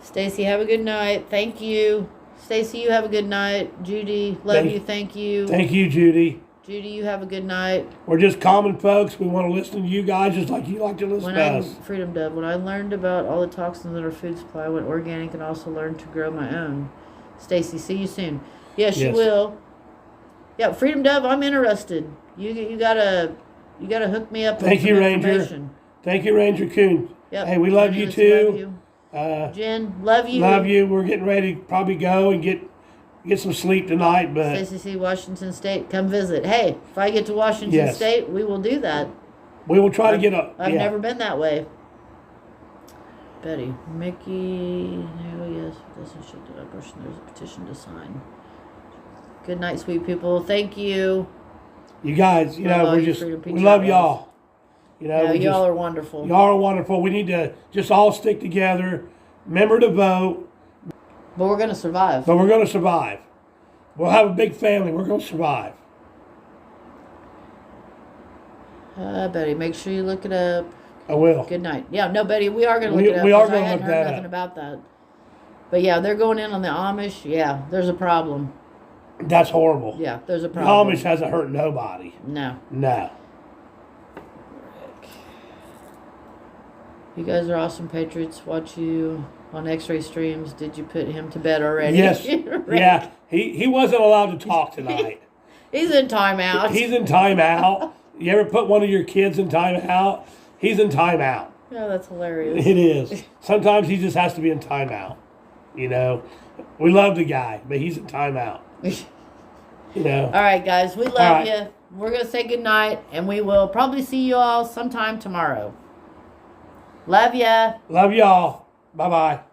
Speaker 1: Stacy, have a good night. Thank you. Stacy, you have a good night. Judy, love you. Thank you.
Speaker 2: Thank you, Judy.
Speaker 1: Judy, you have a good night.
Speaker 2: We're just common folks. We want to listen to you guys just like you like to listen to us.
Speaker 1: Freedom Dove, when I learned about all the toxins in our food supply, I went organic and also learned to grow my own. Stacy, see you soon. Yes, you will. Yeah, Freedom Dove, I'm interested. You gotta hook me up.
Speaker 2: Thank you, Ranger. Thank you, Ranger Coon.
Speaker 1: Yep.
Speaker 2: Hey, we love you too.
Speaker 1: Love you. Jen, love you.
Speaker 2: Love you. We're getting ready to probably go and get some sleep tonight. But
Speaker 1: Stacy, Washington State, come visit. Hey, if I get to Washington State, we will do that.
Speaker 2: We will try to get up.
Speaker 1: I've never been that way. Betty, Mickey, oh yes, doesn't show the person. There's a petition to sign. Good night, sweet people. Thank you.
Speaker 2: You guys, we love y'all.
Speaker 1: Y'all are wonderful.
Speaker 2: Y'all are wonderful. We need to just all stick together. Remember to vote.
Speaker 1: But we're going to survive.
Speaker 2: We'll have a big family. We're going to survive.
Speaker 1: Betty, make sure you look it up.
Speaker 2: I will.
Speaker 1: Good night. Yeah, no, Betty, we are going to look it up.
Speaker 2: We are going to look
Speaker 1: that up. I hadn't heard nothing about that. But yeah, they're going in on the Amish. Yeah, there's a problem.
Speaker 2: That's horrible.
Speaker 1: Yeah, there's a problem.
Speaker 2: The Amish hasn't hurt nobody.
Speaker 1: No. You guys are awesome patriots. Watch you on X-Ray streams. Did you put him to bed already?
Speaker 2: Yes. Yeah. He wasn't allowed to talk tonight.
Speaker 1: He's in timeout.
Speaker 2: He's in timeout. You ever put one of your kids in timeout? He's in timeout.
Speaker 1: Yeah, that's hilarious.
Speaker 2: It is. Sometimes he just has to be in timeout. We love the guy, but he's in timeout. All
Speaker 1: right, guys, we love you. We're going to say good night, and we will probably see you all sometime tomorrow. Love ya.
Speaker 2: Love y'all. Bye-bye.